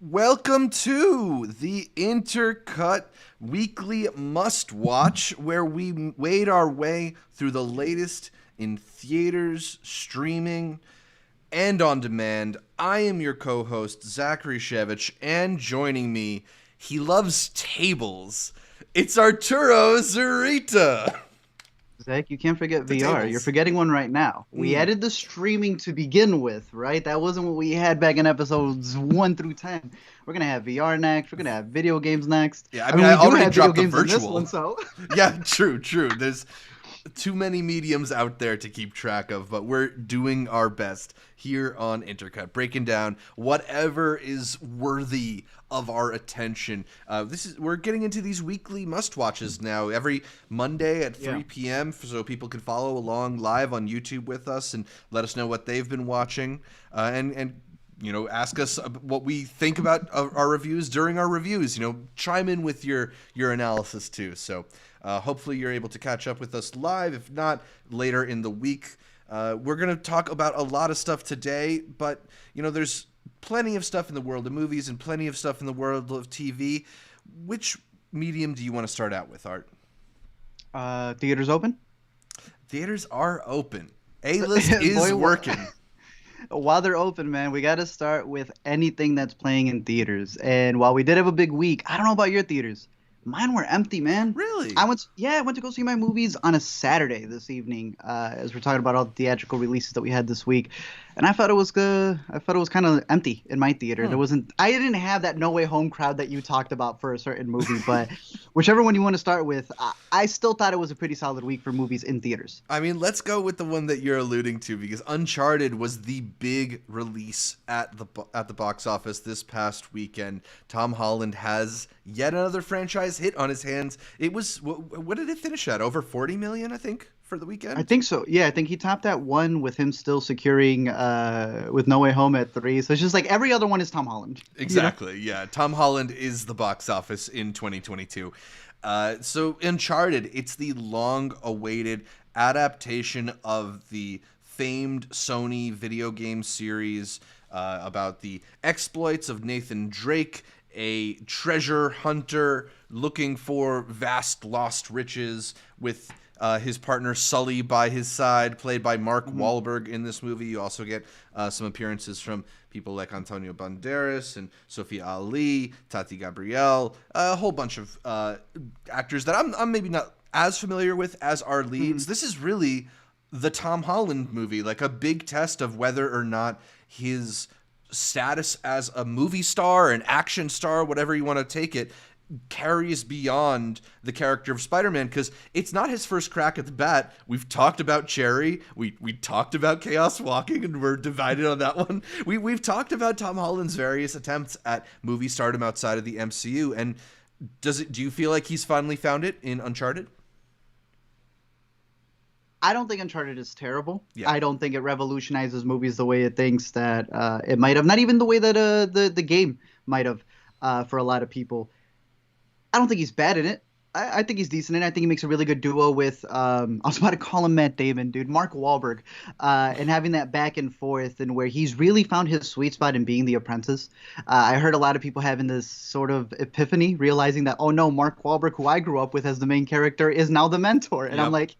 Welcome to the Intercut Weekly Must Watch, where we wade our way through the latest in theaters, streaming, and on demand. I am your co-host, Zachary Shevich, and joining me, he loves tables. It's Arturo Zurita. Zach, you can't forget The VR. tables. You're forgetting one right now. We added the streaming to begin with, right? That wasn't what we had back in episodes 1 through 10. We're going to have VR next. We're going to have video games next. Yeah, I mean, I we do already have video dropped the games in this virtual. one, so. Yeah, true. There's too many mediums out there to keep track of, but we're doing our best here on Intercut, breaking down whatever is worthy of our attention. We're getting into these weekly must-watches now, every Monday at 3 p.m., so people can follow along live on YouTube with us and let us know what they've been watching, and you know, ask us what we think about our reviews during our reviews. You know, chime in with your analysis too. So hopefully you're able to catch up with us live. If not, later in the week. We're going to talk about a lot of stuff today, but, you know, there's plenty of stuff in the world of movies and plenty of stuff in the world of TV. Which medium do you want to start out with, Art? Theaters open? Theaters are open. A-list is working. While they're open, man, we got to start with anything that's playing in theaters. And while we did have a big week, I don't know about your theaters. Mine were empty, man. Really? I went to go see my movies on a Saturday this evening, as we're talking about all the theatrical releases that we had this week, and I thought it was good. I thought it was kind of empty in my theater. I didn't have that No Way Home crowd that you talked about for a certain movie, but whichever one you want to start with, I still thought it was a pretty solid week for movies in theaters. I mean, let's go with the one that you're alluding to, because Uncharted was the big release at the box office this past weekend. Tom Holland has yet another franchise hit on his hands. It was, what did it finish at? Over 40 million, I think, for the weekend? I think so. Yeah, I think he topped at 1 with him still securing with No Way Home at 3. So it's just like every other one is Tom Holland. Exactly, yeah. Tom Holland is the box office in 2022. So Uncharted, it's the long-awaited adaptation of the famed Sony video game series about the exploits of Nathan Drake, a treasure hunter looking for vast lost riches with his partner Sully by his side, played by Mark Wahlberg in this movie. You also get some appearances from people like Antonio Banderas and Sophia Ali, Tati Gabrielle, a whole bunch of actors that I'm maybe not as familiar with as our leads. This is really the Tom Holland movie, like a big test of whether or not his status as a movie star, an action star, whatever you want to take it, carries beyond the character of Spider-Man, because it's not his first crack at the bat. We've talked about Cherry, we talked about Chaos Walking, and we're divided on that one. We've talked about Tom Holland's various attempts at movie stardom outside of the MCU, and do you feel like he's finally found it in Uncharted? I don't think Uncharted is terrible. Yeah. I don't think it revolutionizes movies the way it thinks that it might have. Not even the way that the game might have for a lot of people. I don't think he's bad in it. I think he's decent in it. I think he makes a really good duo with, I was about to call him Matt Damon, dude, Mark Wahlberg, and having that back and forth and where he's really found his sweet spot in being the apprentice. I heard a lot of people having this sort of epiphany, realizing that, oh no, Mark Wahlberg, who I grew up with as the main character, is now the mentor. And I'm like,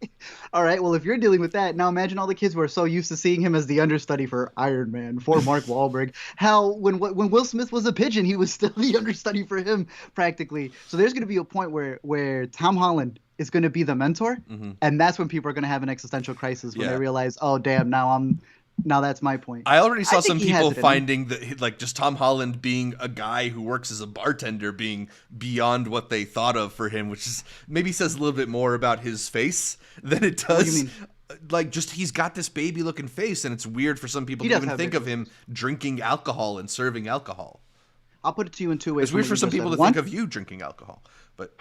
all right, well, if you're dealing with that, now imagine all the kids who are so used to seeing him as the understudy for Iron Man, for Mark Wahlberg. Hell, when Will Smith was a pigeon, he was still the understudy for him, practically. So there's going to be a point where Tom Holland is going to be the mentor, and that's when people are going to have an existential crisis when they realize, oh damn, now that's my point. I already saw some people finding that, like, just Tom Holland being a guy who works as a bartender being beyond what they thought of for him, which is maybe says a little bit more about his face than it does. What do you mean? Like, just he's got this baby looking face, and it's weird for some people to even think of him drinking alcohol and serving alcohol. I'll put it to you in two ways. It's weird for some people to think of you drinking alcohol, but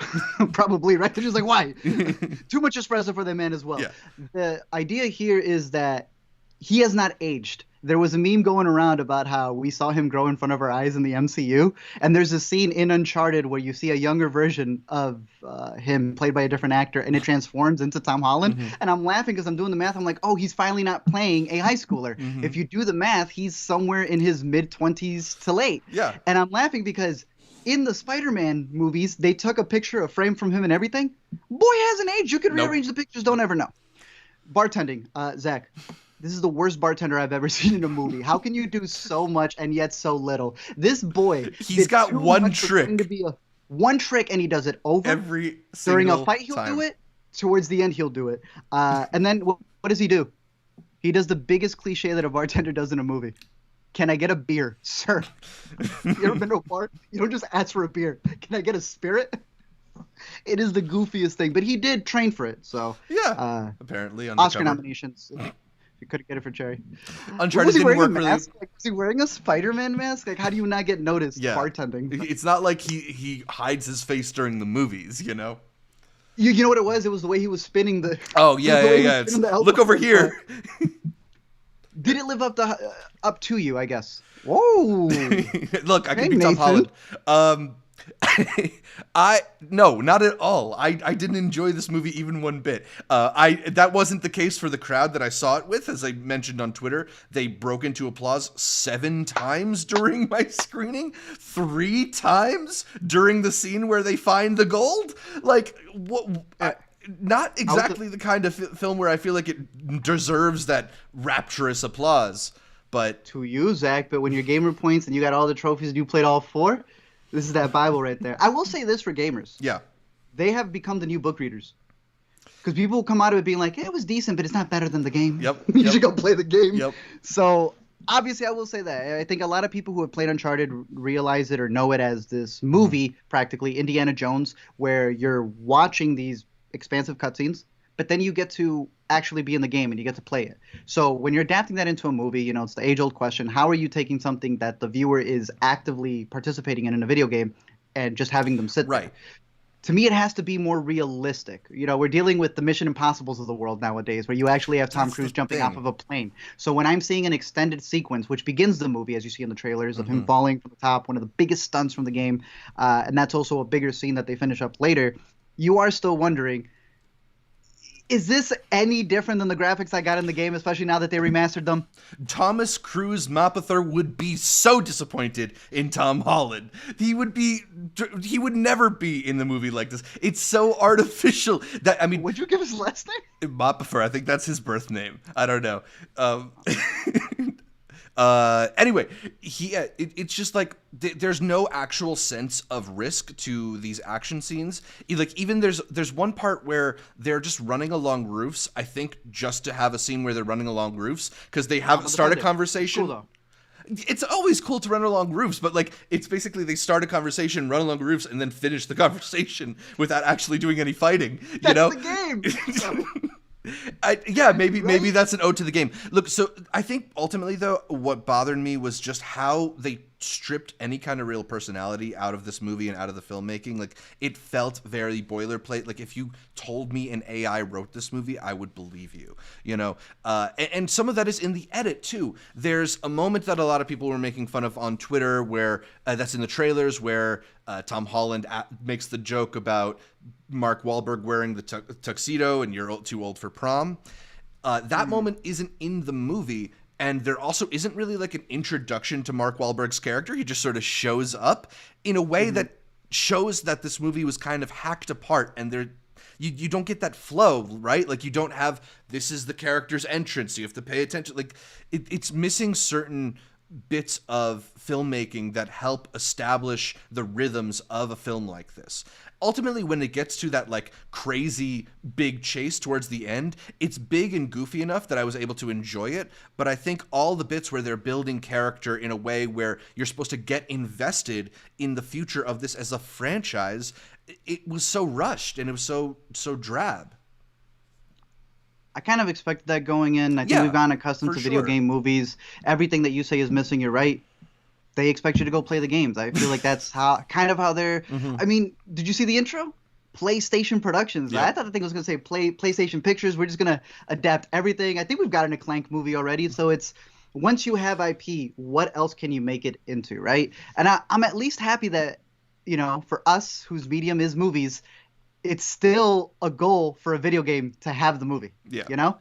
probably, right? They're just like, why? Too much espresso for that man as well. Yeah. The idea here is that he has not aged. There was a meme going around about how we saw him grow in front of our eyes in the MCU, and there's a scene in Uncharted where you see a younger version of him played by a different actor, and it transforms into Tom Holland. Mm-hmm. And I'm laughing because I'm doing the math. I'm like, oh, he's finally not playing a high schooler. Mm-hmm. If you do the math, he's somewhere in his mid-20s to late. Yeah. And I'm laughing because in the Spider-Man movies, they took a picture, a frame from him and everything. Boy hasn't aged. You can rearrange the pictures, don't ever know. Bartending, Zach. This is the worst bartender I've ever seen in a movie. How can you do so much and yet so little? This boy, he's got one trick. To be one trick, and he does it over every during a fight. He'll time. do it. Towards the end, he'll do it. And then what does he do? He does the biggest cliche that a bartender does in a movie. Can I get a beer, sir? You ever been to a bar? You don't just ask for a beer. Can I get a spirit? It is the goofiest thing, but he did train for it. So yeah, apparently Oscar nominations. You couldn't get it for Cherry. Uncharted didn't work really. Like, was he wearing a Spider-Man mask? Like, how do you not get noticed bartending? It's not like he hides his face during the movies, you know? You know what it was? It was the way he was spinning the... Oh, yeah. Look over here. Did it live up to you, I guess? Whoa. Look, I can be Tom Holland. No, not at all. I didn't enjoy this movie even one bit. That wasn't the case for the crowd that I saw it with. As I mentioned on Twitter, they broke into applause 7 times during my screening, 3 times during the scene where they find the gold. Like, what? Not exactly the kind of film where I feel like it deserves that rapturous applause. But to you, Zach, but when your gamer points and you got all the trophies and you played all 4, this is that Bible right there. I will say this for gamers. Yeah. They have become the new book readers. Because people will come out of it being like, it was decent, but it's not better than the game. Yep. You should go play the game. Yep. So, obviously, I will say that. I think a lot of people who have played Uncharted realize it or know it as this movie, practically, Indiana Jones, where you're watching these expansive cutscenes, but then you get to actually be in the game and you get to play it. So when you're adapting that into a movie, you know, it's the age-old question, how are you taking something that the viewer is actively participating in a video game and just having them sit there? To me, it has to be more realistic. You know, we're dealing with the Mission Impossibles of the world nowadays, where you actually have Tom Cruise jumping off of a plane. So when I'm seeing an extended sequence, which begins the movie, as you see in the trailers, of him falling from the top, one of the biggest stunts from the game, and that's also a bigger scene that they finish up later, you are still wondering, is this any different than the graphics I got in the game, especially now that they remastered them? Thomas Cruise Mapother would be so disappointed in Tom Holland. He would never be in the movie like this. It's so artificial that, I mean... Would you give his last name? Mapother, I think that's his birth name. I don't know. Anyway, it's just like there's no actual sense of risk to these action scenes. Like, even there's one part where they're just running along roofs, I think just to have a scene where they're running along roofs because they haven't started a conversation. Cool, though. It's always cool to run along roofs, but like it's basically they start a conversation, run along roofs, and then finish the conversation without actually doing any fighting. That's the game. Maybe that's an ode to the game. Look, so I think ultimately though, what bothered me was just how they stripped any kind of real personality out of this movie and out of the filmmaking. Like, it felt very boilerplate. Like, if you told me an AI wrote this movie, I would believe you, you know? And some of that is in the edit too. There's a moment that a lot of people were making fun of on Twitter where that's in the trailers where Tom Holland makes the joke about Mark Wahlberg wearing the tuxedo and you're too old for prom. That moment isn't in the movie, and there also isn't really like an introduction to Mark Wahlberg's character. He just sort of shows up in a way that shows that this movie was kind of hacked apart, and you don't get that flow, right? Like, you don't have, this is the character's entrance, you have to pay attention. Like, it's missing certain bits of filmmaking that help establish the rhythms of a film like this. Ultimately, when it gets to that like crazy big chase towards the end, it's big and goofy enough that I was able to enjoy it. But I think all the bits where they're building character in a way where you're supposed to get invested in the future of this as a franchise, it was so rushed and it was so drab. I kind of expected that going in. I think we've gotten accustomed to video game movies. Everything that you say is missing, you're right. They expect you to go play the games. I feel like that's how they're. I mean, did you see the intro? PlayStation Productions. Yep. I thought the thing was going to say PlayStation Pictures. We're just going to adapt everything. I think we've got a Clank movie already. So it's once you have IP, what else can you make it into, right? And I'm at least happy that, for us whose medium is movies, it's still a goal for a video game to have the movie. Yeah.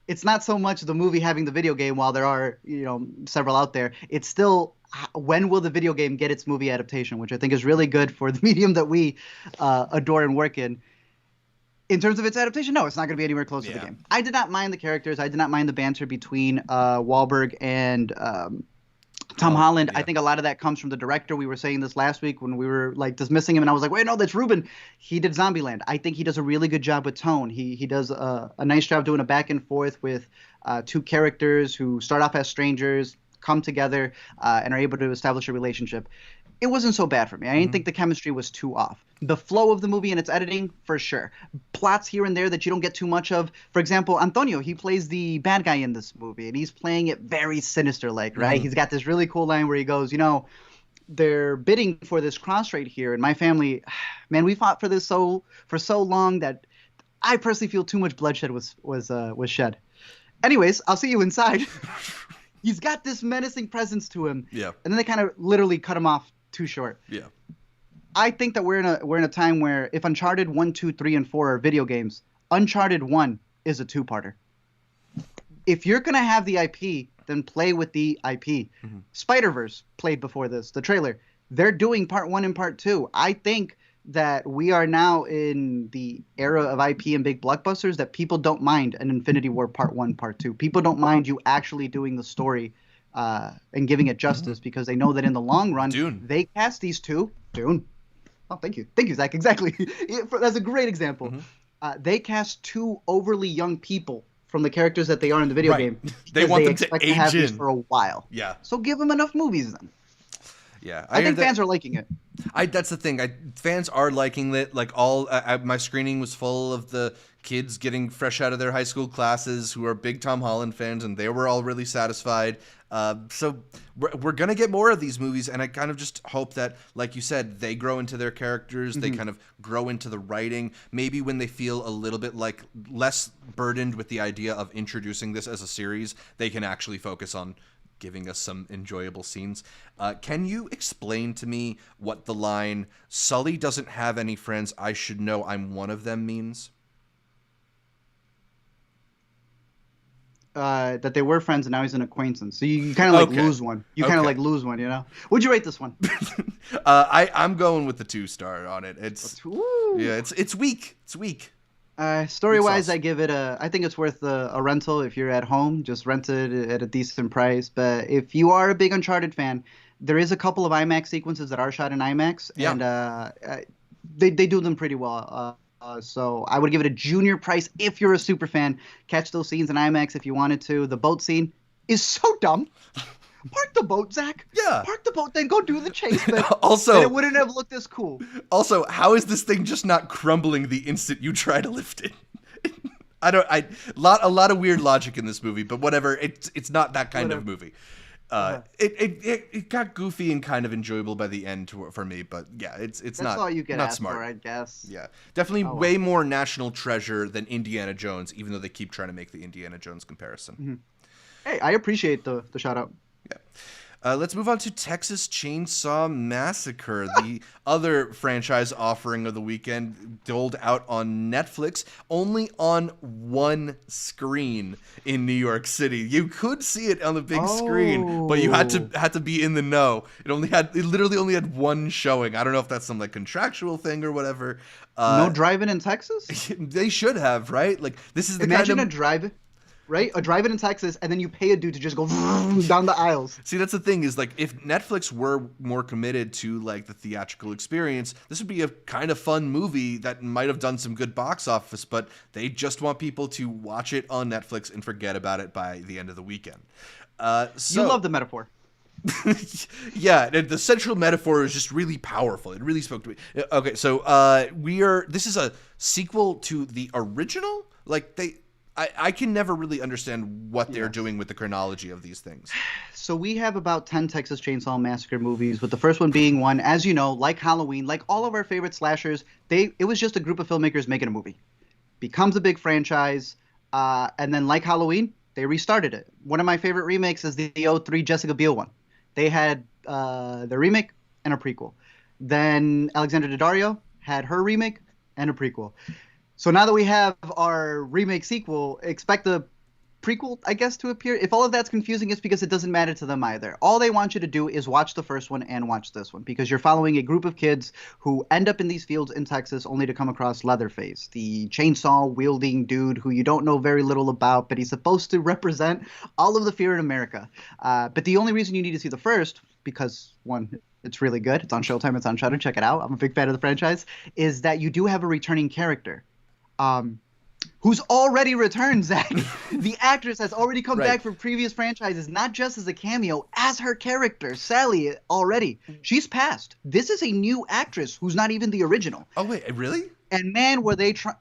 It's not so much the movie having the video game while there are, several out there. It's still when will the video game get its movie adaptation, which I think is really good for the medium that we adore and work in. In terms of its adaptation, no, it's not going to be anywhere close to the game. I did not mind the characters. I did not mind the banter between Wahlberg and Tom Holland. Yeah. I think a lot of that comes from the director. We were saying this last week when we were like dismissing him, and I was like, wait, no, that's Ruben. He did Zombieland. I think he does a really good job with tone. He does a nice job doing a back and forth with two characters who start off as strangers, come together, and are able to establish a relationship. It wasn't so bad for me. I didn't think the chemistry was too off. The flow of the movie and its editing, for sure. Plots here and there that you don't get too much of. For example, Antonio, he plays the bad guy in this movie, and he's playing it very sinister-like, right? He's got this really cool line where he goes, they're bidding for this cross right here, and my family, man, we fought for this for so long that I personally feel too much bloodshed was shed. Anyways, I'll see you inside. He's got this menacing presence to him. Yeah. And then they kind of literally cut him off too short. Yeah. I think that we're in a time where if Uncharted 1, 2, 3, and 4 are video games, Uncharted 1 is a two-parter. If you're going to have the IP, then play with the IP. Mm-hmm. Spider-Verse played before this, the trailer. They're doing part 1 and part 2. I think that we are now in the era of IP and big blockbusters that people don't mind an Infinity War part 1, part 2. People don't mind you actually doing the story and giving it justice because they know that in the long run, Dune. They cast these two. Dune. Oh, thank you. Thank you, Zach. Exactly. That's a great example. Mm-hmm. They cast two overly young people from the characters that they are in the video game. They want them to age have in. These for a while. Yeah. So give them enough movies then. Yeah. I think fans are liking it. That's the thing. Fans are liking it. Like my screening was full of the kids getting fresh out of their high school classes who are big Tom Holland fans, and they were all really satisfied. So we're going to get more of these movies, and I kind of just hope that, like you said, they grow into their characters, they kind of grow into the writing. Maybe when they feel a little bit like less burdened with the idea of introducing this as a series, they can actually focus on giving us some enjoyable scenes. Can you explain to me what the line, "Sully doesn't have any friends, I should know I'm one of them" means? That they were friends and now he's an acquaintance. So you kind of lose one. You kind of lose one, Would you rate this one? I'm going with the 2-star on it. It's weak. It's weak. Story-wise, I give it I think it's worth a rental if you're at home. Just rent it at a decent price. But if you are a big Uncharted fan, there is a couple of IMAX sequences that are shot in IMAX. Yeah. And they do them pretty well. So I would give it a junior price if you're a super fan. Catch those scenes in IMAX if you wanted to. The boat scene is so dumb. Park the boat, Zach. Yeah. Park the boat, then go do the chase. Also, and it wouldn't have looked as cool. Also, how is this thing just not crumbling the instant you try to lift it? A lot of weird logic in this movie, but whatever. It's not that kind of movie. It got goofy and kind of enjoyable by the end for me, but yeah, it's That's not. That's all you can not ask smart. for, I guess. Yeah, definitely way more national treasure than Indiana Jones, even though they keep trying to make the Indiana Jones comparison. Mm-hmm. Hey, I appreciate the shout out. Yeah. Let's move on to Texas Chainsaw Massacre, the other franchise offering of the weekend, doled out on Netflix, only on one screen in New York City. You could see it on the big screen, but you had to be in the know. It literally only had one showing. I don't know if that's some like contractual thing or whatever. No driving in Texas? They should have, right? Like this is the Imagine kind of a drive. Right? A drive-in in Texas, and then you pay a dude to just go down the aisles. See, that's the thing is, like, if Netflix were more committed to, like, the theatrical experience, this would be a kind of fun movie that might have done some good box office, but they just want people to watch it on Netflix and forget about it by the end of the weekend. You love the metaphor. Yeah, the central metaphor is just really powerful. It really spoke to me. Okay, so this is a sequel to the original? Like, I can never really understand what they're Yes. doing with the chronology of these things. So we have about 10 Texas Chainsaw Massacre movies, with the first one being one, as you know, like Halloween, like all of our favorite slashers, it was just a group of filmmakers making a movie. Becomes a big franchise, and then like Halloween, they restarted it. One of my favorite remakes is the '03 Jessica Biel one. They had the remake and a prequel. Then Alexandra Daddario had her remake and a prequel. So now that we have our remake sequel, expect the prequel, I guess, to appear. If all of that's confusing, it's because it doesn't matter to them either. All they want you to do is watch the first one and watch this one, because you're following a group of kids who end up in these fields in Texas only to come across Leatherface, the chainsaw wielding dude who you don't know very little about, but he's supposed to represent all of the fear in America. But the only reason you need to see the first, because one, it's really good, it's on Showtime, it's on Shudder, check it out, I'm a big fan of the franchise, is that you do have a returning character. Who's already returned, Zach. The actress has already come back from previous franchises, not just as a cameo, as her character, Sally, already. She's passed. This is a new actress who's not even the original. Oh, wait, really? And man, were they trying...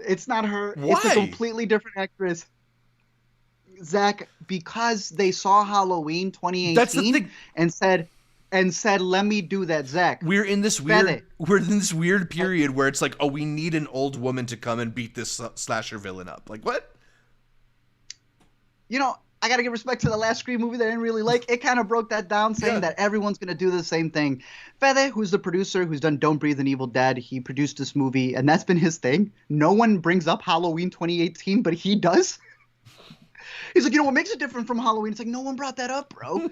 It's not her. Why? It's a completely different actress. Zach, because they saw Halloween 2018 That's the thing. and said, let me do that, Zach. We're in this weird period where it's like, oh, we need an old woman to come and beat this slasher villain up. Like, what? You know, I got to give respect to the last Scream movie that I didn't really like. It kind of broke that down, saying that everyone's going to do the same thing. Fede, who's the producer, who's done Don't Breathe and Evil Dead, he produced this movie, and that's been his thing. No one brings up Halloween 2018, but he does. He's like, you know, what makes it different from Halloween? It's like, no one brought that up, bro.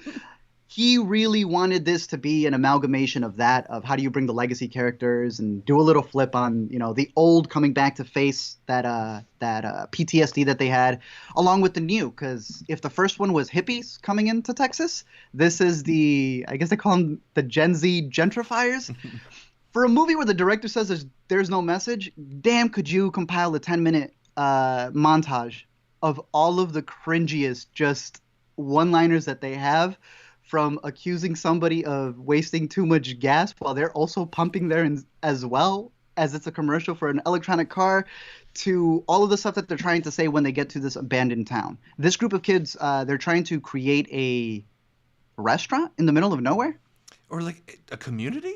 He really wanted this to be an amalgamation of that, of how do you bring the legacy characters and do a little flip on, you know, the old coming back to face that PTSD that they had, along with the new. Because if the first one was hippies coming into Texas, this is I guess they call them the Gen Z gentrifiers. For a movie where the director says there's no message, damn, could you compile a 10-minute montage of all of the cringiest just one-liners that they have, from accusing somebody of wasting too much gas while they're also pumping theirs as well, as it's a commercial for an electronic car, to all of the stuff that they're trying to say when they get to this abandoned town. This group of kids, they're trying to create a restaurant in the middle of nowhere. Or like a community?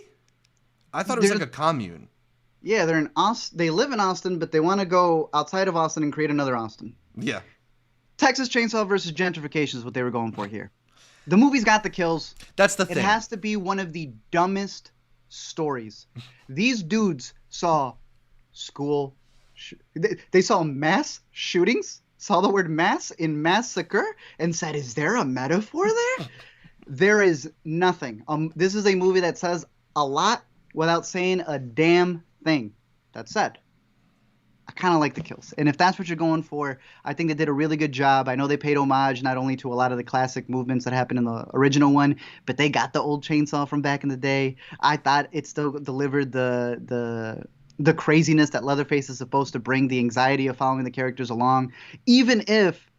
I thought it was like a commune. Yeah, they're in Austin. They live in Austin, but they want to go outside of Austin and create another Austin. Yeah. Texas Chainsaw versus gentrification is what they were going for here. The movie's got the kills. That's the thing. It has to be one of the dumbest stories. These dudes saw school. They saw mass shootings, saw the word mass in massacre, and said, is there a metaphor there? There is nothing. This is a movie that says a lot without saying a damn thing. That said, I kind of like the kills. And if that's what you're going for, I think they did a really good job. I know they paid homage not only to a lot of the classic movements that happened in the original one, but they got the old chainsaw from back in the day. I thought it still delivered the craziness that Leatherface is supposed to bring, the anxiety of following the characters along, even if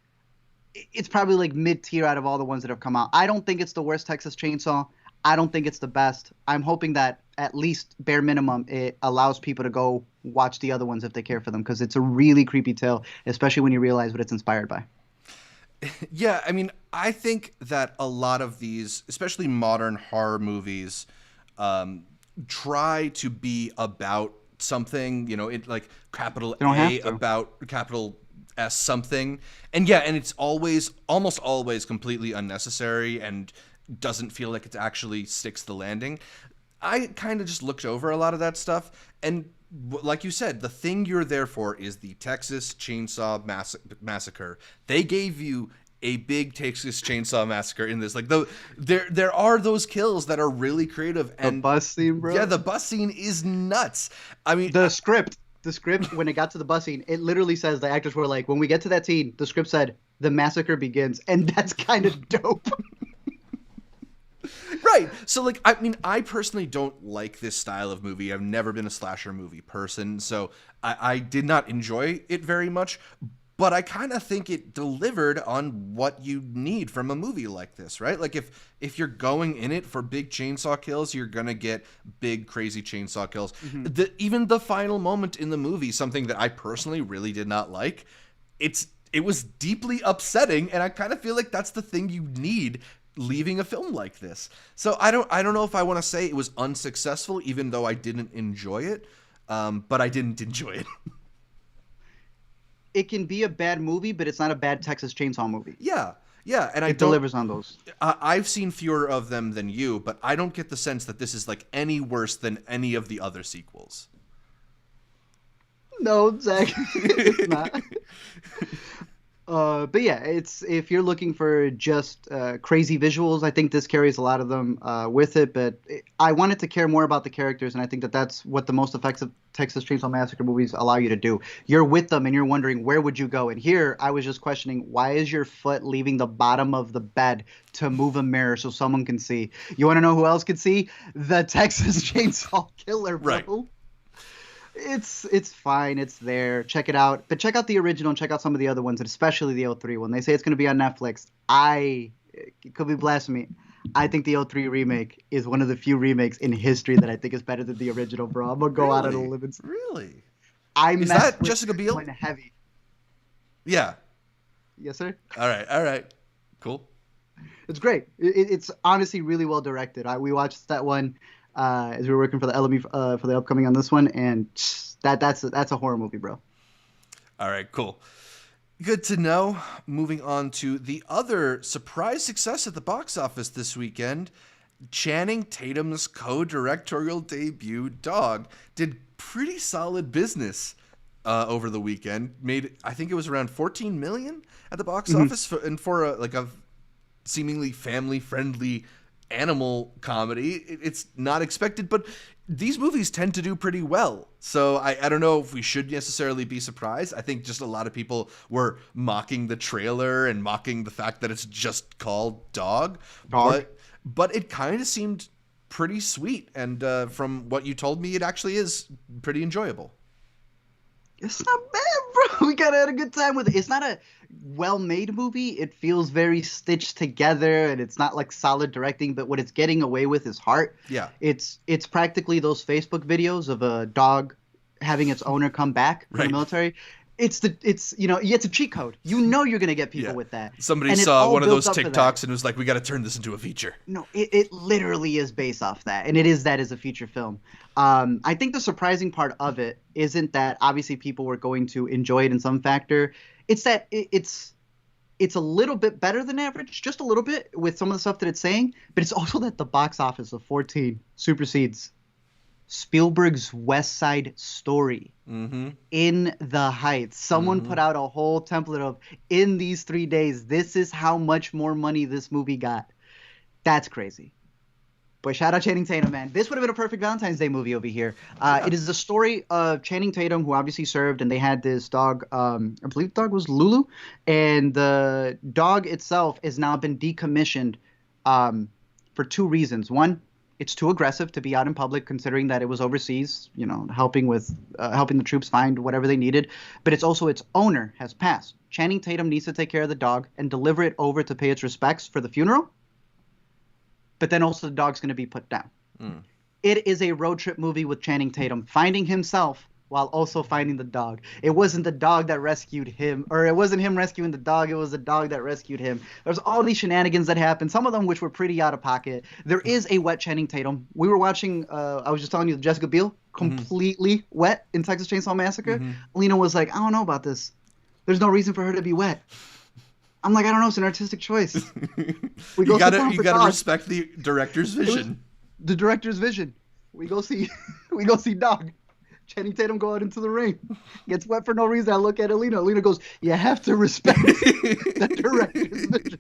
it's probably like mid-tier out of all the ones that have come out. I don't think it's the worst Texas Chainsaw. I don't think it's the best. I'm hoping that at least bare minimum it allows people to go watch the other ones if they care for them, because it's a really creepy tale, especially when you realize what it's inspired by. Yeah, I mean, I think that a lot of these, especially modern horror movies, try to be about something, you know, it like capital A about capital S something. And yeah, and it's almost always completely unnecessary and doesn't feel like it actually sticks the landing. I kind of just looked over a lot of that stuff, and like you said, the thing you're there for is the Texas Chainsaw Massacre. They gave you a big Texas Chainsaw Massacre in this. Like there are those kills that are really creative. And the bus scene, bro. Yeah, the bus scene is nuts. I mean, the script when it got to the bus scene, it literally says, the actors were like, when we get to that scene, the script said the massacre begins, and that's kind of dope. Right. So, like, I mean, I personally don't like this style of movie. I've never been a slasher movie person, so I did not enjoy it very much. but I kind of think it delivered on what you need from a movie like this, right? Like if you're going in it for big chainsaw kills, you're gonna get big crazy chainsaw kills. Even the final moment in the movie, something that I personally really did not like, it was deeply upsetting, and I kind of feel like that's the thing you need leaving a film like this. So I don't know if I want to say it was unsuccessful, even though I didn't enjoy it, but I didn't enjoy it. It can be a bad movie, but it's not a bad Texas Chainsaw movie. Yeah, and it delivers on those. I've seen fewer of them than you, but I don't get the sense that this is like any worse than any of the other sequels. No, Zach, it's not. But yeah, it's if you're looking for just crazy visuals, I think this carries a lot of them with it. But I wanted to care more about the characters, and I think that that's what the most effective Texas Chainsaw Massacre movies allow you to do. You're with them, and you're wondering, where would you go? And here, I was just questioning, why is your foot leaving the bottom of the bed to move a mirror so someone can see? You want to know who else could see? The Texas Chainsaw Killer, bro. Right. It's fine. It's there. Check it out. But check out the original and check out some of the other ones, and especially the 03 one. They say it's going to be on Netflix. It could be blasphemy. I think the 03 remake is one of the few remakes in history that I think is better than the original, bro. I'm going to go out on a limb. Really? Is that Jessica Biel? Heavy. Yeah. Yes, sir. All right. Cool. It's great. It's honestly really well directed. We watched that one as we were working for the LME for the upcoming on this one, and that's a horror movie, bro. All right, cool. Good to know. Moving on to the other surprise success at the box office this weekend, Channing Tatum's co-directorial debut, Dog, did pretty solid business over the weekend. Made, I think it was around $14 million at the box office for a seemingly family-friendly animal comedy. It's not expected, but these movies tend to do pretty well. So I don't know if we should necessarily be surprised. I think just a lot of people were mocking the trailer and mocking the fact that it's just called Dog. But it kind of seemed pretty sweet. And from what you told me, it actually is pretty enjoyable. It's not bad, bro. We kind of had a good time with it. It's not a well-made movie. It feels very stitched together, and it's not like solid directing. But what it's getting away with is heart. Yeah. It's practically those Facebook videos of a dog having its owner come back from the military. It's a cheat code. You know you're gonna get people with that. Somebody saw one of those TikToks and was like, "We got to turn this into a feature." No, it literally is based off that, and it is that as a feature film. I think the surprising part of it isn't that obviously people were going to enjoy it in some factor. It's that it's a little bit better than average, just a little bit with some of the stuff that it's saying, but it's also that the box office of 14 supersedes Spielberg's West Side Story. In the Heights. Someone put out a whole template of, in these 3 days, this is how much more money this movie got. That's crazy. But shout out Channing Tatum, man. This would have been a perfect Valentine's Day movie over here. It is the story of Channing Tatum, who obviously served, and they had this dog. I believe the dog was Lulu. And the dog itself has now been decommissioned for two reasons. One, it's too aggressive to be out in public, considering that it was overseas, helping the troops find whatever they needed. But it's also its owner has passed. Channing Tatum needs to take care of the dog and deliver it over to pay its respects for the funeral. But then also the dog's going to be put down. It is a road trip movie with Channing Tatum finding himself while also finding the dog. It wasn't the dog that rescued him, or it wasn't him rescuing the dog. It was the dog that rescued him. There's all these shenanigans that happened, some of them which were pretty out of pocket. There is a wet Channing Tatum. We were watching, I was just telling you, Jessica Biel, completely wet in Texas Chainsaw Massacre. Alina was like, I don't know about this. There's no reason for her to be wet. I'm like, I don't know. It's an artistic choice. You gotta respect the director's vision. The director's vision. We go see Dog. Channing Tatum go out into the ring. Gets wet for no reason. I look at Alina. Alina goes, you have to respect the director's vision.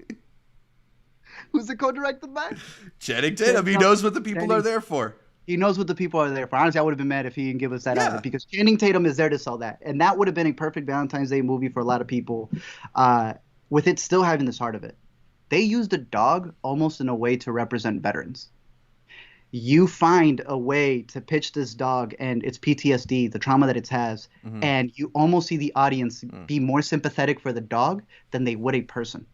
Who's the co-directed by? Channing Tatum. He knows what the people are there for. He knows what the people are there for. Honestly, I would have been mad if he didn't give us that either, because Channing Tatum is there to sell that. And that would have been a perfect Valentine's Day movie for a lot of people, with it still having this heart of it. They used a dog almost in a way to represent veterans. you find a way to pitch this dog and its PTSD, the trauma that it has, and you almost see the audience be more sympathetic for the dog than they would a person.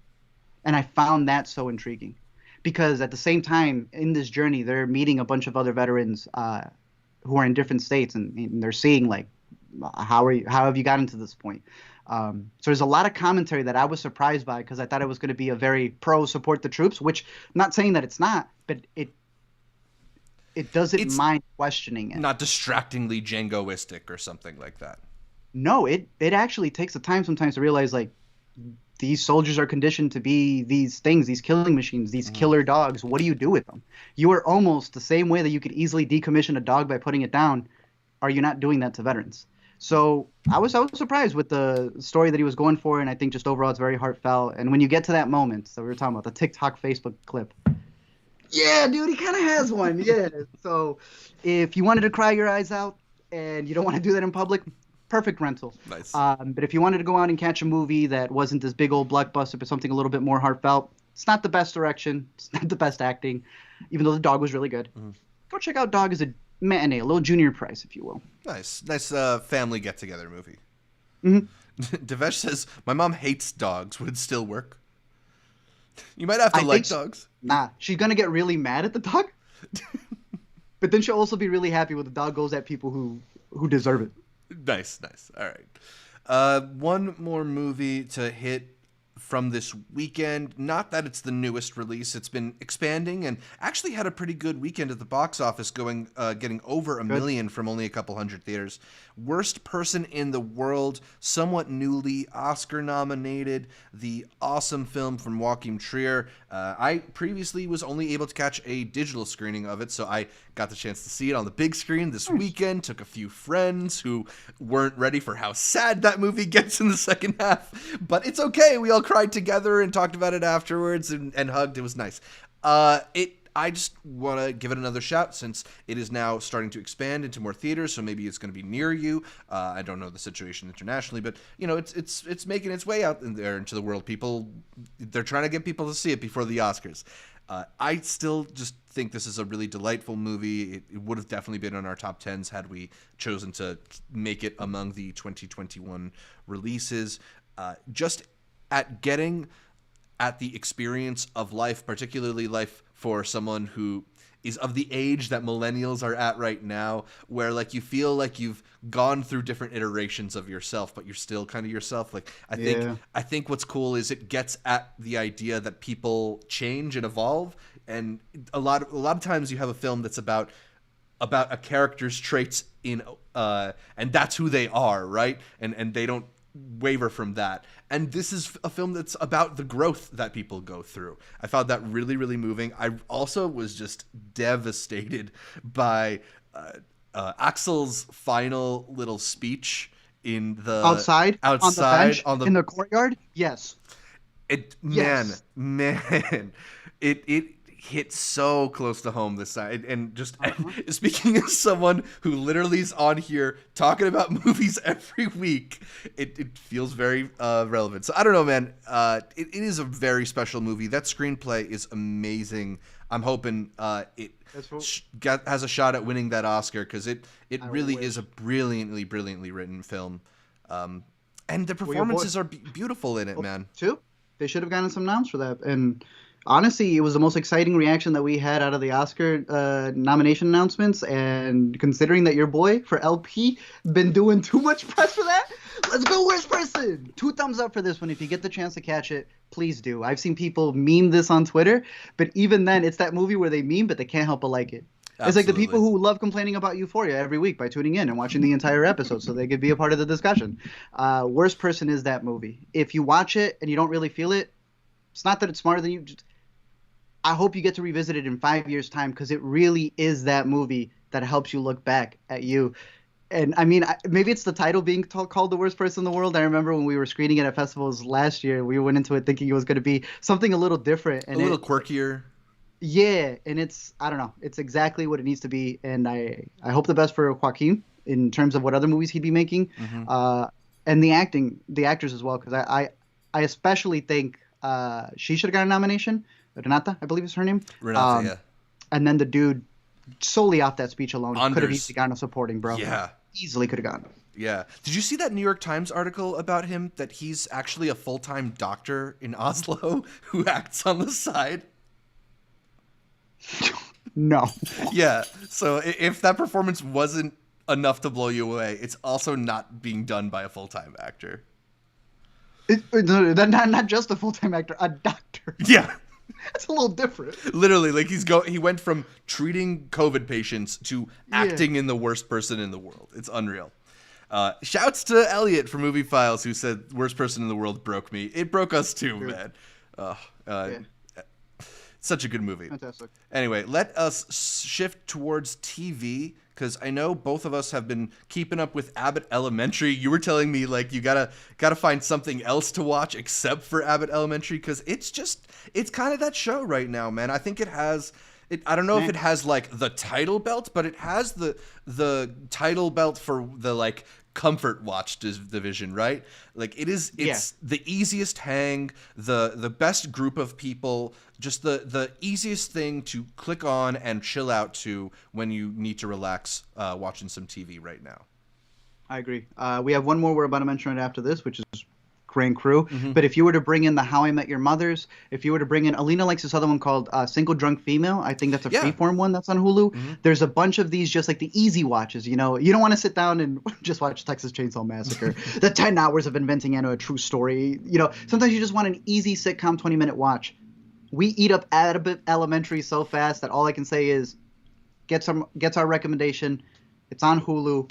And I found that so intriguing because at the same time in this journey, they're meeting a bunch of other veterans who are in different states, and they're seeing like, how have you gotten to this point? So there's a lot of commentary that I was surprised by because I thought it was going to be a very pro support the troops, which I'm not saying that it's not, but it doesn't mind questioning it. Not distractingly Djangoistic or something like that. No, it actually takes the time sometimes to realize like these soldiers are conditioned to be these things, these killing machines, these killer dogs. What do you do with them? You are almost the same way that you could easily decommission a dog by putting it down. Are you not doing that to veterans? So I was surprised with the story that he was going for, and I think just overall it's very heartfelt. And when you get to that moment, so we were talking about the TikTok, Facebook clip. Yeah, dude, he kind of has one. Yeah. So if you wanted to cry your eyes out and you don't want to do that in public, perfect rental. Nice. But if you wanted to go out and catch a movie that wasn't this big old blockbuster, but something a little bit more heartfelt, it's not the best direction. It's not the best acting, even though the dog was really good. Go check out Dog as a matinee, a little junior price, if you will. Nice family get-together movie. Devesh says, my mom hates dogs. Would it still work? You might have to like dogs. Nah, she's going to get really mad at the dog. But then she'll also be really happy when the dog goes at people who deserve it. Nice. All right. One more movie to hit from this weekend. Not that it's the newest release. It's been expanding and actually had a pretty good weekend at the box office, getting over 1 million from only a couple hundred theaters. Worst Person in the World, somewhat newly Oscar nominated. The awesome film from Joachim Trier. I previously was only able to catch a digital screening of it, so I got the chance to see it on the big screen this weekend. Took a few friends who weren't ready for how sad that movie gets in the second half, but it's okay. We all cried together and talked about it afterwards and hugged. It was nice. I just want to give it another shout since it is now starting to expand into more theaters, so maybe it's going to be near you. I don't know the situation internationally, but it's making its way out there into the world. They're trying to get people to see it before the Oscars. I still just think this is a really delightful movie. It would have definitely been on our top 10s had we chosen to make it among the 2021 releases. Just at getting at the experience of life, particularly life for someone who is of the age that millennials are at right now, where like you feel like you've gone through different iterations of yourself, but you're still kind of yourself. Like I think what's cool is it gets at the idea that people change and evolve, and a lot of times you have a film that's about a character's traits and that's who they are, right? And they don't waver from that. And this is a film that's about the growth that people go through. I found that really, really moving. I also was just devastated by Axel's final little speech in the outside on the bench, in the courtyard. Yes. Man, it hit so close to home this side. And just speaking as someone who literally is on here talking about movies every week, it feels very relevant. So I don't know, man. It is a very special movie. That screenplay is amazing. I'm hoping it has a shot at winning that Oscar, because it really is a brilliantly written film. And the performances are beautiful in it, man. Too. They should have gotten some noms for that. And honestly, it was the most exciting reaction that we had out of the Oscar nomination announcements. And considering that your boy for LP been doing too much press for that, let's go Worst Person. 2 thumbs up for this one. If you get the chance to catch it, please do. I've seen people meme this on Twitter, but even then, it's that movie where they meme, but they can't help but like it. Absolutely. It's like the people who love complaining about Euphoria every week by tuning in and watching the entire episode so they could be a part of the discussion. Worst Person is that movie. If you watch it and you don't really feel it, it's not that it's smarter than you. I hope you get to revisit it in 5 years' time, because it really is that movie that helps you look back at you. And I mean, maybe it's the title being called The Worst Person in the World. I remember when we were screening it at festivals last year, we went into it thinking it was going to be something a little different. And a little quirkier. Yeah, and I don't know, it's exactly what it needs to be. And I hope the best for Joaquin in terms of what other movies he'd be making. And the actors as well, because I especially think she should have got a nomination. Renata, I believe is her name. Renata, yeah. And then the dude solely off that speech alone, could have Anders. easily gotten a supporting, bro. Yeah. Easily could have gotten. Yeah. Did you see that New York Times article about him, that he's actually a full-time doctor in Oslo who acts on the side? No. Yeah. So if that performance wasn't enough to blow you away, it's also not being done by a full-time actor. Not just a full-time actor, a doctor. Yeah. That's a little different. Literally, like he went from treating COVID patients to acting in the worst person in the world. It's unreal. Shouts to Elliot from Movie Files, who said worst person in the world broke me. It broke us too, man. Such a good movie. Fantastic. Anyway, let us shift towards TV, because I know both of us have been keeping up with Abbott Elementary. You were telling me like you gotta find something else to watch except for Abbott Elementary, because it's kind of that show right now, man. I think it has. I don't know if it has like the title belt, but it has the title belt for the like comfort watch division, right? Like it's the easiest hang, the best group of people, just the easiest thing to click on and chill out to when you need to relax watching some TV right now. I agree. We have one more we're about to mention right after this, which is Grand Crew. Mm-hmm. But if you were to bring in the How I Met Your Mothers, if you were to bring in, Alina likes this other one called Single Drunk Female. I think that's a freeform one that's on Hulu. Mm-hmm. There's a bunch of these, just like the easy watches. You know, you don't want to sit down and just watch Texas Chainsaw Massacre, the 10 hours of inventing Anna, a true story. You know, sometimes you just want an easy sitcom 20-minute watch. We eat up Abbott Elementary so fast that all I can say is gets our recommendation. It's on Hulu.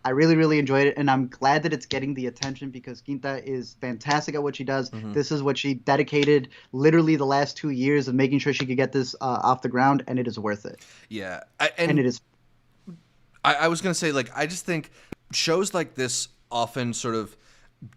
I really, really enjoyed it, and I'm glad that it's getting the attention because Quinta is fantastic at what she does. Mm-hmm. This is what she dedicated literally the last 2 years of making sure she could get this off the ground, and it is worth it. Yeah. And it is. I was going to say, like, I just think shows like this often sort of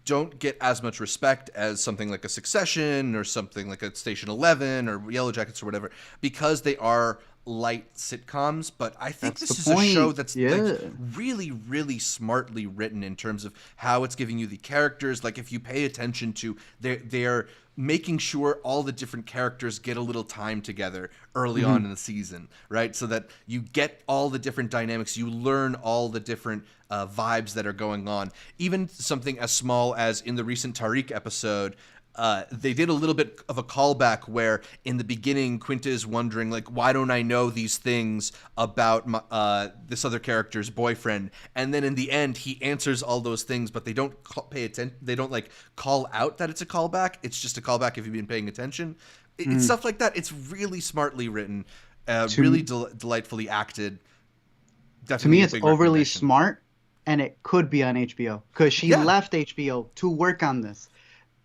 don't get as much respect as something like a Succession or something like a Station 11 or Yellow Jackets or whatever, because they are light sitcoms. But I think this is a show that's like really, really smartly written in terms of how it's giving you the characters. Like if you pay attention to, they're making sure all the different characters get a little time together early on in the season, right? So that you get all the different dynamics, you learn all the different vibes that are going on. Even something as small as in the recent Tariq episode, they did a little bit of a callback where in the beginning Quinta is wondering like, why don't I know these things about this other character's boyfriend, and then in the end he answers all those things, but they don't pay attention. They don't like call out that it's a callback. It's just a callback if you've been paying attention. It's stuff like that. It's really smartly written, really delightfully acted. Definitely to me, it's overly smart, and it could be on HBO because she left HBO to work on this.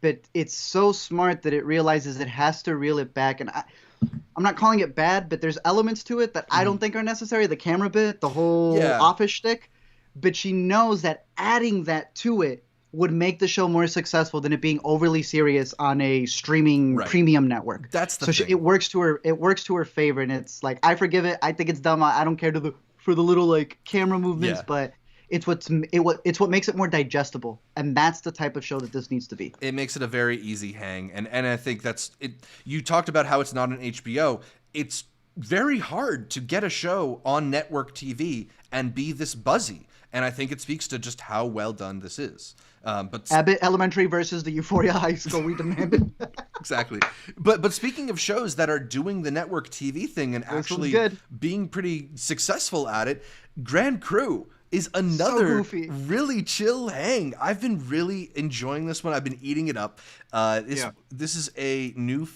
But it's so smart that it realizes it has to reel it back. And I'm not calling it bad, but there's elements to it that I don't think are necessary. The camera bit, the whole office shtick. But she knows that adding that to it would make the show more successful than it being overly serious on a streaming premium network. That's the thing. It works to her. It works to her favor, and it's like I forgive it. I think it's dumb. I don't care for the little like camera movements, but it's what makes it more digestible, and that's the type of show that this needs to be. It makes it a very easy hang, and I think that's it. You talked about how it's not an HBO. It's very hard to get a show on network TV and be this buzzy, and I think it speaks to just how well done this is. But Abbott Elementary versus the Euphoria High School, we demanded. Exactly. But speaking of shows that are doing the network TV thing and actually being pretty successful at it, Grand Crew is another really chill hang. I've been really enjoying this one. I've been eating it up. This is a new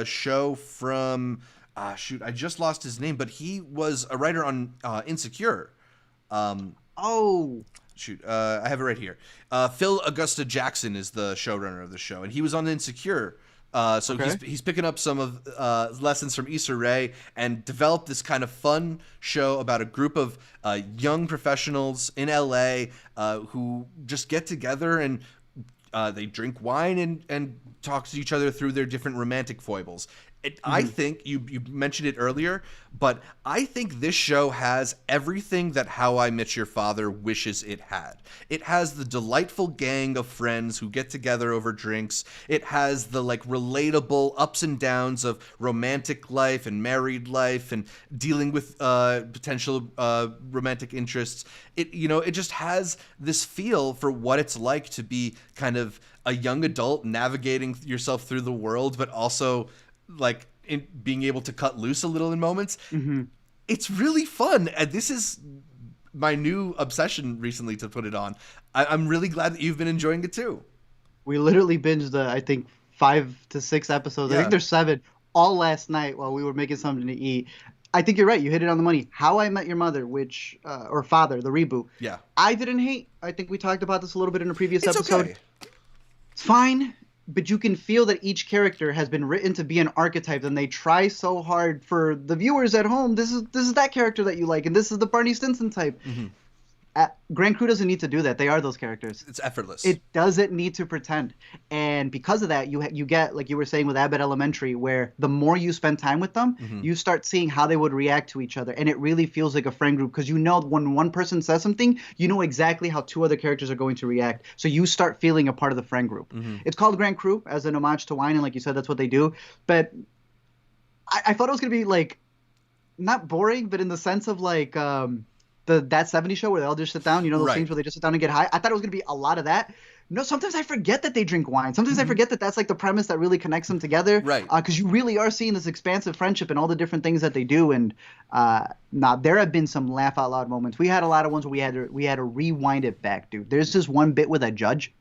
show from I just lost his name, but he was a writer on Insecure. I have it right here. Phil Augusta Jackson is the showrunner of the show, and he was on Insecure. He's picking up some of lessons from Issa Rae and developed this kind of fun show about a group of young professionals in LA who just get together and they drink wine and talk to each other through their different romantic foibles. I think you mentioned it earlier, but I think this show has everything that How I Met Your Father wishes it had. It has the delightful gang of friends who get together over drinks. It has the like relatable ups and downs of romantic life and married life and dealing with potential romantic interests. It just has this feel for what it's like to be kind of a young adult navigating yourself through the world, but also like in being able to cut loose a little in moments. It's really fun, and this is my new obsession recently to put it on. I'm really glad that you've been enjoying it too. We literally binged I think 5 to 6 episodes. I think there's 7 all last night while we were making something to eat. I think you're right. You hit it on the money. How I Met Your Mother, which or Father, the reboot. Yeah. I didn't hate. I think we talked about this a little bit in a previous It's episode. okay. It's fine, but you can feel that each character has been written to be an archetype, and they try so hard for the viewers at home. This is that character that you like, and this is the Barney Stinson type. Grand Crew doesn't need to do that. They are those characters. It's effortless. It doesn't need to pretend. And because of that, you get, like you were saying with Abbott Elementary, where the more you spend time with them, you start seeing how they would react to each other. And it really feels like a friend group, because you know when one person says something, you know exactly how 2 other characters are going to react. So you start feeling a part of the friend group. It's called Grand Crew as an homage to wine, and like you said, that's what they do. But I thought it was going to be like, not boring, but in the sense of like That 70s Show where they all just sit down, those scenes where they just sit down and get high. I thought it was going to be a lot of that. No, sometimes I forget that they drink wine. Sometimes I forget that that's like the premise that really connects them together. Right. Because you really are seeing this expansive friendship and all the different things that they do. And there have been some laugh out loud moments. We had a lot of ones where we had to rewind it back, dude. There's this one bit with a judge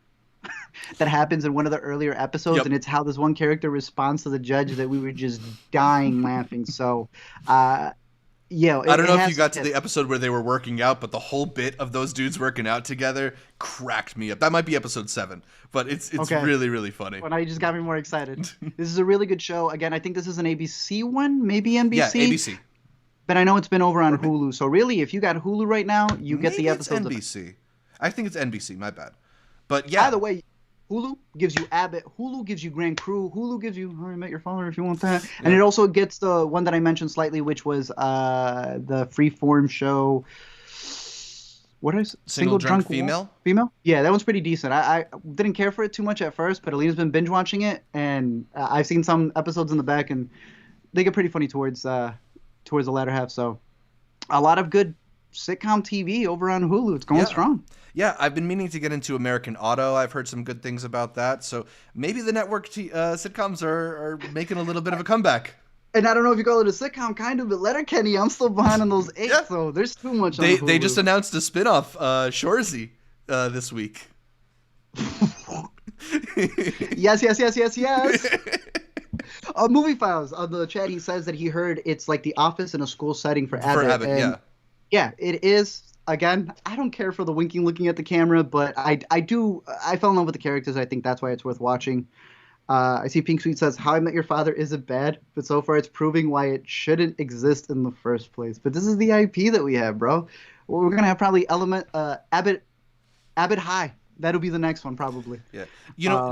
that happens in one of the earlier episodes, and it's how this one character responds to the judge that we were just dying laughing. So, yeah, I don't know if you got to the episode where they were working out, but the whole bit of those dudes working out together cracked me up. That might be episode 7, but it's really, really funny. Well, now you just got me more excited. This is a really good show. Again, I think this is an ABC one, maybe NBC. Yeah, ABC. But I know it's been over on Hulu. So really, if you got Hulu right now, you get the episodes. Maybe it's NBC. I think it's NBC. My bad. But yeah. By the way, Hulu gives you Abbott. Hulu gives you Grand Crew. Hulu gives you How I Met Your Father if you want that. And it also gets the one that I mentioned slightly, which was the Freeform show. What is Single Drunk Female? Female? Yeah, that one's pretty decent. I didn't care for it too much at first, but Alina's been binge watching it, and I've seen some episodes in the back, and they get pretty funny towards the latter half. So a lot of good sitcom TV over on Hulu. It's going strong. Yeah, I've been meaning to get into American Auto. I've heard some good things about that. So maybe the network sitcoms are making a little bit of a comeback. And I don't know if you call it a sitcom, kind of, but Letterkenny, I'm still behind on those 8, so there's too much on Hulu. They just announced a spinoff, Shoresy, this week. Yes. Movie Files, on the chat, he says that he heard it's like The Office in a school setting for Abbott. For Abbott, and yeah, it is. Again, I don't care for the winking looking at the camera, but I fell in love with the characters. I think that's why it's worth watching. I see Pink Sweet says, How I Met Your Father isn't bad, but so far it's proving why it shouldn't exist in the first place. But this is the IP that we have, bro. We're going to have probably Abbott High. That'll be the next one, probably. Yeah.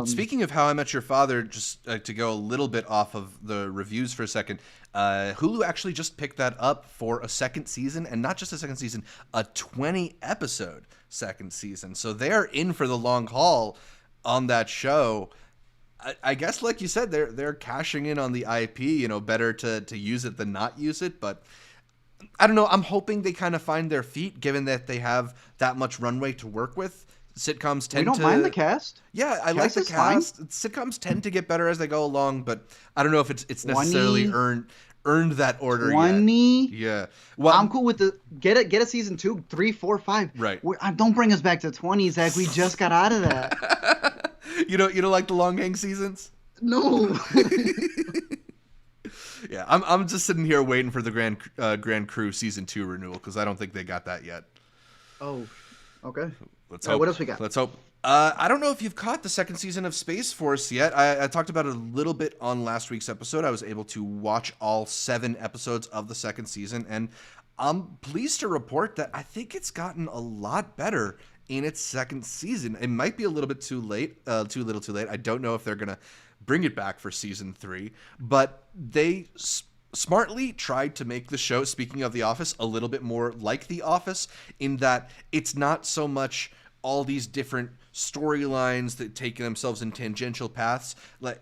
Speaking of How I Met Your Father, just to go a little bit off of the reviews for a second, Hulu actually just picked that up for a second season, and not just a second season, a 20-episode second season. So they are in for the long haul on that show. I guess, like you said, they're cashing in on the IP. Better to use it than not use it. But I don't know. I'm hoping they kind of find their feet, given that they have that much runway to work with. Sitcoms tend to... We don't mind the cast. Yeah, I like the cast. Fine. Sitcoms tend to get better as they go along, but I don't know if it's necessarily earned that order 20? yet. Yeah. Well, I'm cool with the... Get a season 2, 3, 4, 5. Right. Don't bring us back to 20, Zach. We just got out of that. You don't like the long hang seasons? No. Yeah, I'm just sitting here waiting for the Grand Crew season 2 renewal, because I don't think they got that yet. Oh, okay. Let's hope. What else we got? Let's hope. I don't know if you've caught the second season of Space Force yet. I talked about it a little bit on last week's episode. I was able to watch all 7 episodes of the second season, and I'm pleased to report that I think it's gotten a lot better in its second season. It might be a little bit too little too late. I don't know if they're going to bring it back for season 3, but they smartly tried to make the show, speaking of The Office, a little bit more like The Office, in that it's not so much all these different storylines that take themselves in tangential paths. Like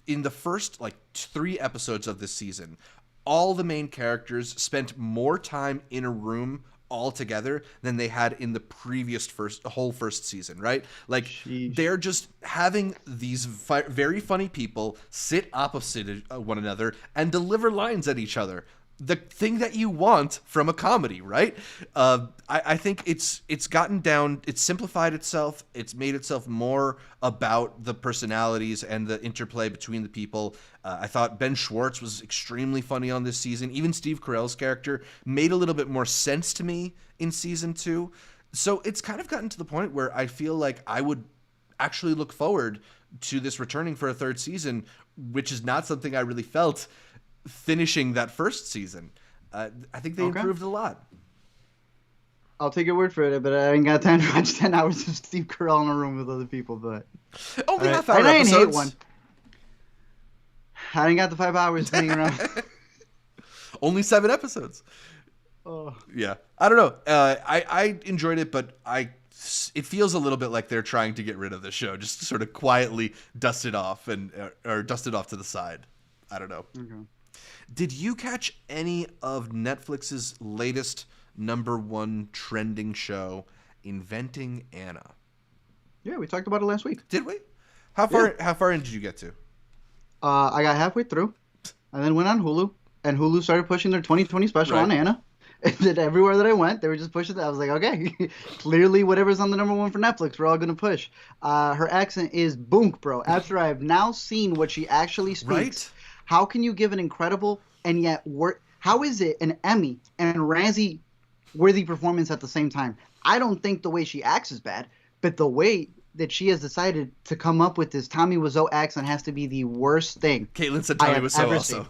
in the first 3 episodes of this season, all the main characters spent more time in a room all together than they had in the previous whole first season, right? Like, Sheesh. they're just having these very funny people sit opposite one another and deliver lines at each other. The thing that you want from a comedy, right? I think it's gotten down, it's simplified itself, it's made itself more about the personalities and the interplay between the people. I thought Ben Schwartz was extremely funny on this season. Even Steve Carell's character made a little bit more sense to me in season 2. So it's kind of gotten to the point where I feel like I would actually look forward to this returning for a 3rd season, which is not something I really felt finishing that first season. I think they improved a lot. I'll take your word for it, but I ain't got time to watch 10 hours of Steve Carell in a room with other people. But only half-hour episodes. I ain't hate one. I ain't got the 5 hours hanging around. Only 7 episodes. Oh. Yeah, I don't know. I enjoyed it, but it feels a little bit like they're trying to get rid of the show, just to sort of quietly dust it off or dust it off to the side. I don't know. Okay. Did you catch any of Netflix's latest #1 trending show, Inventing Anna? Yeah, we talked about it last week. Did we? How far in did you get to? I got halfway through, and then went on Hulu, and Hulu started pushing their 2020 special on Anna. And then everywhere that I went, they were just pushing that. I was like, okay, clearly whatever's on the #1 for Netflix, we're all going to push. Her accent is boonk, bro. After I've now seen what she actually speaks. Right? How can you give an incredible and yet how is it an Emmy and Razzie worthy performance at the same time? I don't think the way she acts is bad, but the way that she has decided to come up with this Tommy Wiseau accent has to be the worst thing. Caitlin said Tommy Wiseau also.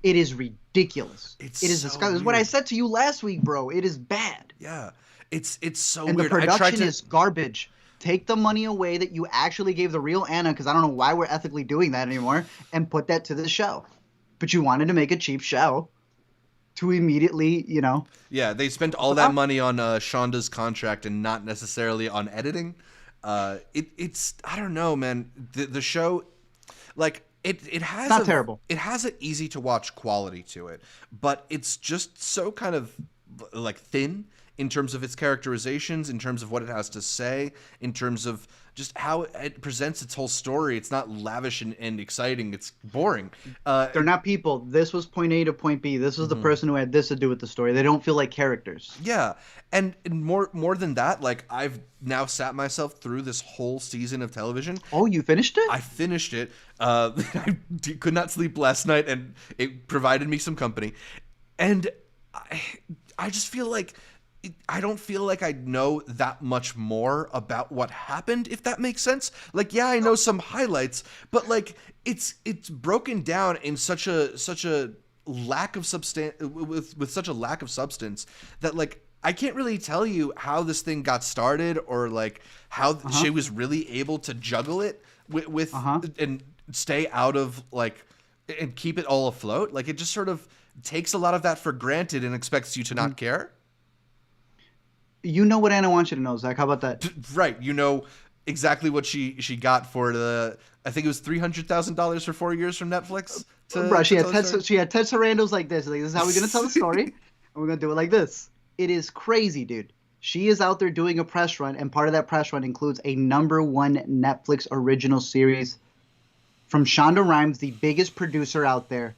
It is ridiculous. It is so disgusting. It's what I said to you last week, bro. It is bad. Yeah, it's so and weird. And the production is garbage. Take the money away that you actually gave the real Anna, because I don't know why we're ethically doing that anymore, and put that to the show. But you wanted to make a cheap show to immediately, Yeah, they spent all that money on Shonda's contract and not necessarily on editing. It's I don't know, man. The show, it has not terrible. It has an easy to watch quality to it, but it's just so kind of thin in terms of its characterizations, in terms of what it has to say, in terms of just how it presents its whole story. It's not lavish and exciting. It's boring. They're not people. This was point A to point B. This was the person who had this to do with the story. They don't feel like characters. Yeah. And more than that, I've now sat myself through this whole season of television. Oh, you finished it? I finished it. I could not sleep last night, and it provided me some company. And I just feel like I don't feel like I know that much more about what happened, if that makes sense. Yeah, I know some highlights, but it's broken down in such a lack of substance, with such a lack of substance, that I can't really tell you how this thing got started, or how she was really able to juggle it with and stay out of and keep it all afloat. It just sort of takes a lot of that for granted and expects you to not care. You know what Anna wants you to know, Zach. How about that? Right. You know exactly what she got for I think it was $300,000 for 4 years from Netflix. Bro, she had Ted Sarandos like this. This is how we're going to tell the story, and we're going to do it like this. It is crazy, dude. She is out there doing a press run, and part of that press run includes a #1 Netflix original series from Shonda Rhimes, the biggest producer out there.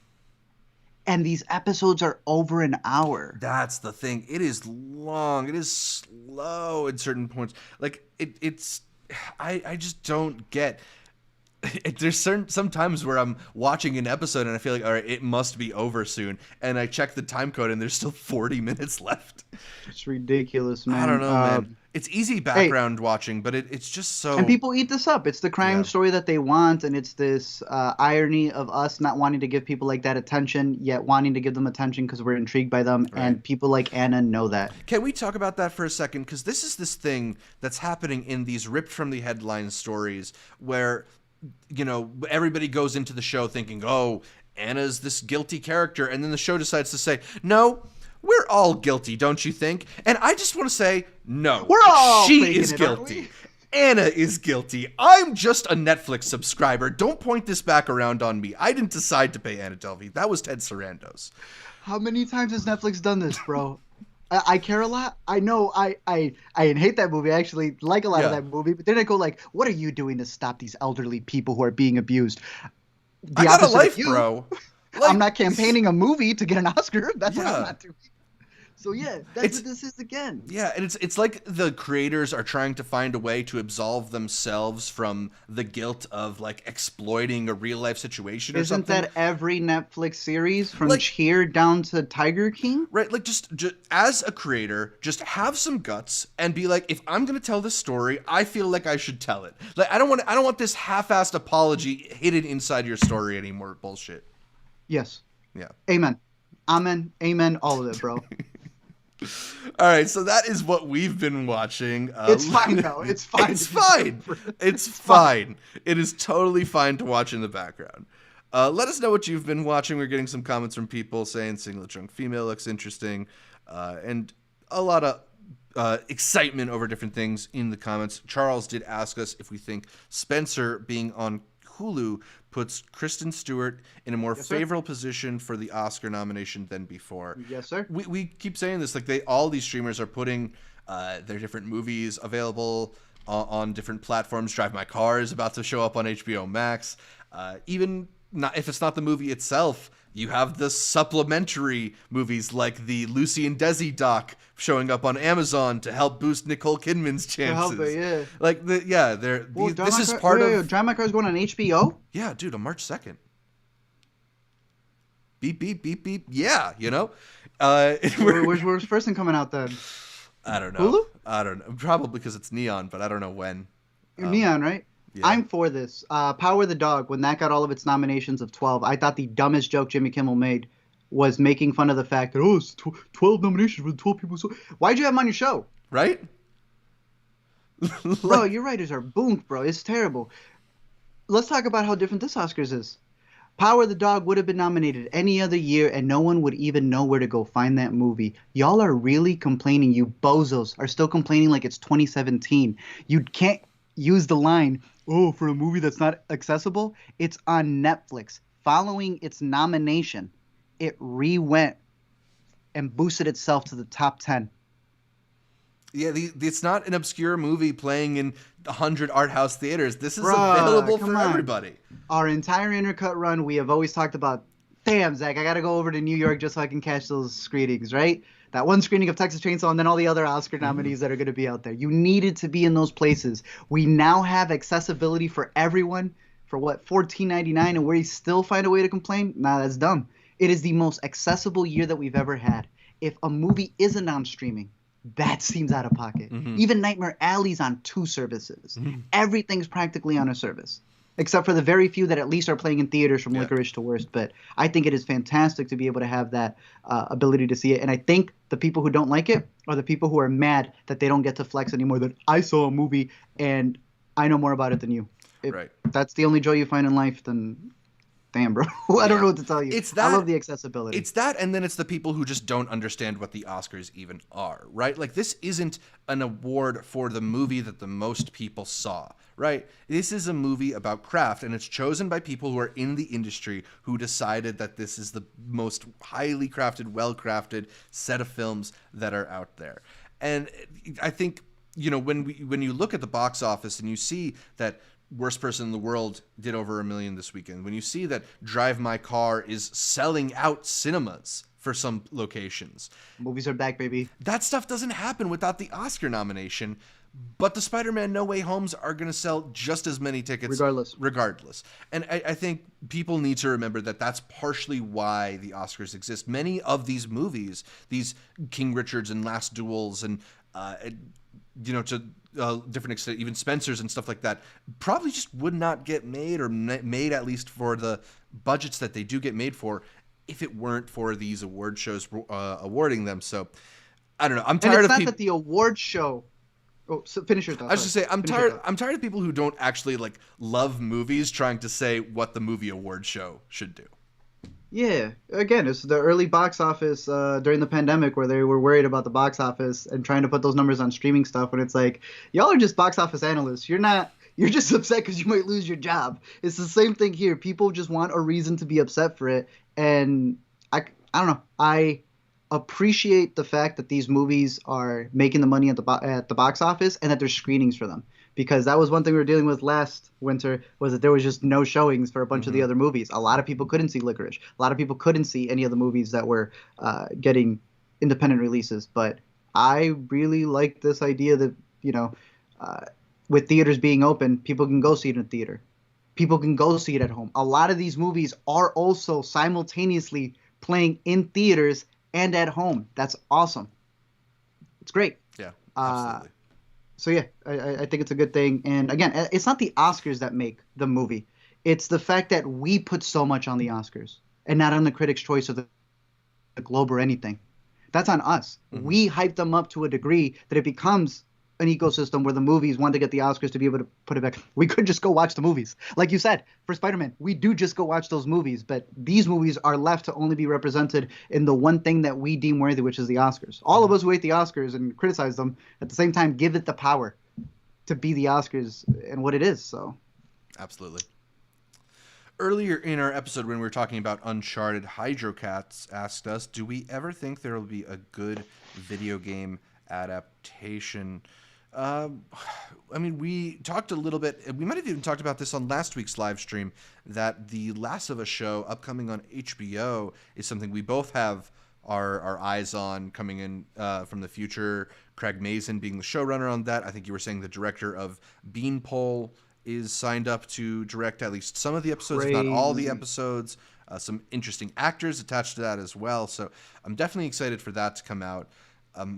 And these episodes are over an hour. That's the thing. It is long. It is slow at certain points. I just don't get. There's some times where I'm watching an episode and I feel like, all right, it must be over soon. And I check the time code and there's still 40 minutes left. It's ridiculous, man. I don't know, man. It's easy background watching, but it's just so... And people eat this up. It's the crime story that they want, and it's this irony of us not wanting to give people like that attention, yet wanting to give them attention because we're intrigued by them, and people like Anna know that. Can we talk about that for a second? Because this is this thing that's happening in these ripped from the headline stories where everybody goes into the show thinking, oh, Anna's this guilty character, and then the show decides to say, no, we're all guilty, don't you think? And I just want to say, no, We're all she is faking it, aren't guilty. we? Anna is guilty. I'm just a Netflix subscriber. Don't point this back around on me. I didn't decide to pay Anna Delvey. That was Ted Sarandos. How many times has Netflix done this, bro? I care a lot. I know I hate that movie. I actually like a lot of that movie. But then I go like, what are you doing to stop these elderly people who are being abused? I got a life, bro. I'm not campaigning a movie to get an Oscar. That's what I'm not doing. So yeah, that's what this is again. Yeah, and it's like the creators are trying to find a way to absolve themselves from the guilt of like exploiting a real life situation or something. Isn't that every Netflix series from Cheer down to Tiger King? Right, like just as a creator, just have some guts and be like, if I'm gonna tell this story, I feel like I should tell it. Like I don't want this half-assed apology hidden inside your story anymore. Bullshit. Yes. Yeah. Amen. Amen. Amen. All of it, bro. All right, so that is what we've been watching. It's fine, though. It's fine. It's fine. It's fine. It is totally fine to watch in the background. Let us know what you've been watching. We're getting some comments from people saying Single Drunk Female looks interesting, and a lot of excitement over different things in the comments. Charles did ask us if we think Spencer being on Hulu puts Kristen Stewart in a more favorable position for the Oscar nomination than before. Yes, sir. We keep saying this, like all these streamers are putting their different movies available on different platforms. Drive My Car is about to show up on HBO Max. Even not if it's not the movie itself, you have the supplementary movies like the Lucy and Desi doc showing up on Amazon to help boost Nicole Kidman's chances. To help it, This is part of. Drive My Car is going on HBO? Yeah, dude, on March 2nd. Beep, beep, beep, beep. Yeah, Where's the first thing coming out then? I don't know. Hulu? I don't know. Probably because it's Neon, but I don't know when. Neon, right? Yeah. I'm for this. Power the Dog, when that got all of its nominations of 12, I thought the dumbest joke Jimmy Kimmel made was making fun of the fact that, it's 12 nominations for 12 people. So why'd you have him on your show? Right? Bro, your writers are boonk, bro. It's terrible. Let's talk about how different this Oscars is. Power the Dog would have been nominated any other year, and no one would even know where to go find that movie. Y'all are really complaining. You bozos are still complaining like it's 2017. You can't use the line, for a movie that's not accessible. It's on Netflix. Following its nomination, it re-went and boosted itself to the top 10. Yeah, it's not an obscure movie playing in 100 art house theaters. This is available for everybody. Our entire Intercut run, we have always talked about, damn, Zach, I got to go over to New York just so I can catch those screenings, right? That one screening of Texas Chainsaw and then all the other Oscar nominees that are going to be out there. You needed to be in those places. We now have accessibility for everyone for what, $14.99, and where you still find a way to complain? Nah, that's dumb. It is the most accessible year that we've ever had. If a movie isn't on streaming, that seems out of pocket. Even Nightmare Alley's on 2 services. Everything's practically on a service, except for the very few that at least are playing in theaters from Licorice to Worst. But I think it is fantastic to be able to have that ability to see it. And I think the people who don't like it are the people who are mad that they don't get to flex anymore, that I saw a movie and I know more about it than you. If that's the only joy you find in life, then damn, bro. I don't know what to tell you. I love the accessibility. It's that, and then it's the people who just don't understand what the Oscars even are, right? Like, this isn't an award for the movie that the most people saw, right? This is a movie about craft, and it's chosen by people who are in the industry who decided that this is the most highly crafted, well-crafted set of films that are out there. And I think, when you look at the box office and you see that Worst Person in the World did over $1 million this weekend, when you see that Drive My Car is selling out cinemas for some locations. Movies are back, baby. That stuff doesn't happen without the Oscar nomination, but the Spider-Man No Way Homes are going to sell just as many tickets regardless. And I think people need to remember that that's partially why the Oscars exist. Many of these movies, these King Richards and Last Duels and to different extent, even Spencer's and stuff like that, probably just would not get made, or made at least for the budgets that they do get made for, if it weren't for these award shows awarding them. So I don't know. I'm tired of people. It's not that the award show Oh, so finish your thought. I was just saying, I'm Finish your tired. thought. I'm tired of people who don't actually like love movies trying to say what the movie award show should do. Yeah, again, it's the early box office during the pandemic where they were worried about the box office and trying to put those numbers on streaming stuff. And it's like, y'all are just box office analysts. You're not. You're just upset because you might lose your job. It's the same thing here. People just want a reason to be upset for it. And I don't know. I appreciate the fact that these movies are making the money at the box office and that there's screenings for them, because that was one thing we were dealing with last winter, was that there was just no showings for a bunch of the other movies. A lot of people couldn't see Licorice. A lot of people couldn't see any of the movies that were getting independent releases. But I really like this idea that, with theaters being open, people can go see it in a theater. People can go see it at home. A lot of these movies are also simultaneously playing in theaters and at home. That's awesome. It's great. Yeah, absolutely. So yeah, I think it's a good thing. And again, it's not the Oscars that make the movie. It's the fact that we put so much on the Oscars and not on the Critics' Choice or the Globe or anything. That's on us. Mm-hmm. We hype them up to a degree that it becomes an ecosystem where the movies want to get the Oscars to be able to put it back. We could just go watch the movies. Like you said, for Spider-Man, we do just go watch those movies, but these movies are left to only be represented in the one thing that we deem worthy, which is the Oscars. All of us who hate the Oscars and criticize them, at the same time, give it the power to be the Oscars and what it is. So, absolutely. Earlier in our episode, when we were talking about Uncharted, Hydrocats asked us, do we ever think there will be a good video game adaptation? I mean, we talked a little bit, we might have even talked about this on last week's live stream, that the Last of Us show upcoming on HBO is something we both have our eyes on coming in from the future. Craig Mazin being the showrunner on that. I think you were saying the director of Beanpole is signed up to direct at least some of the episodes, if not all the episodes. Some interesting actors attached to that as well. So I'm definitely excited for that to come out.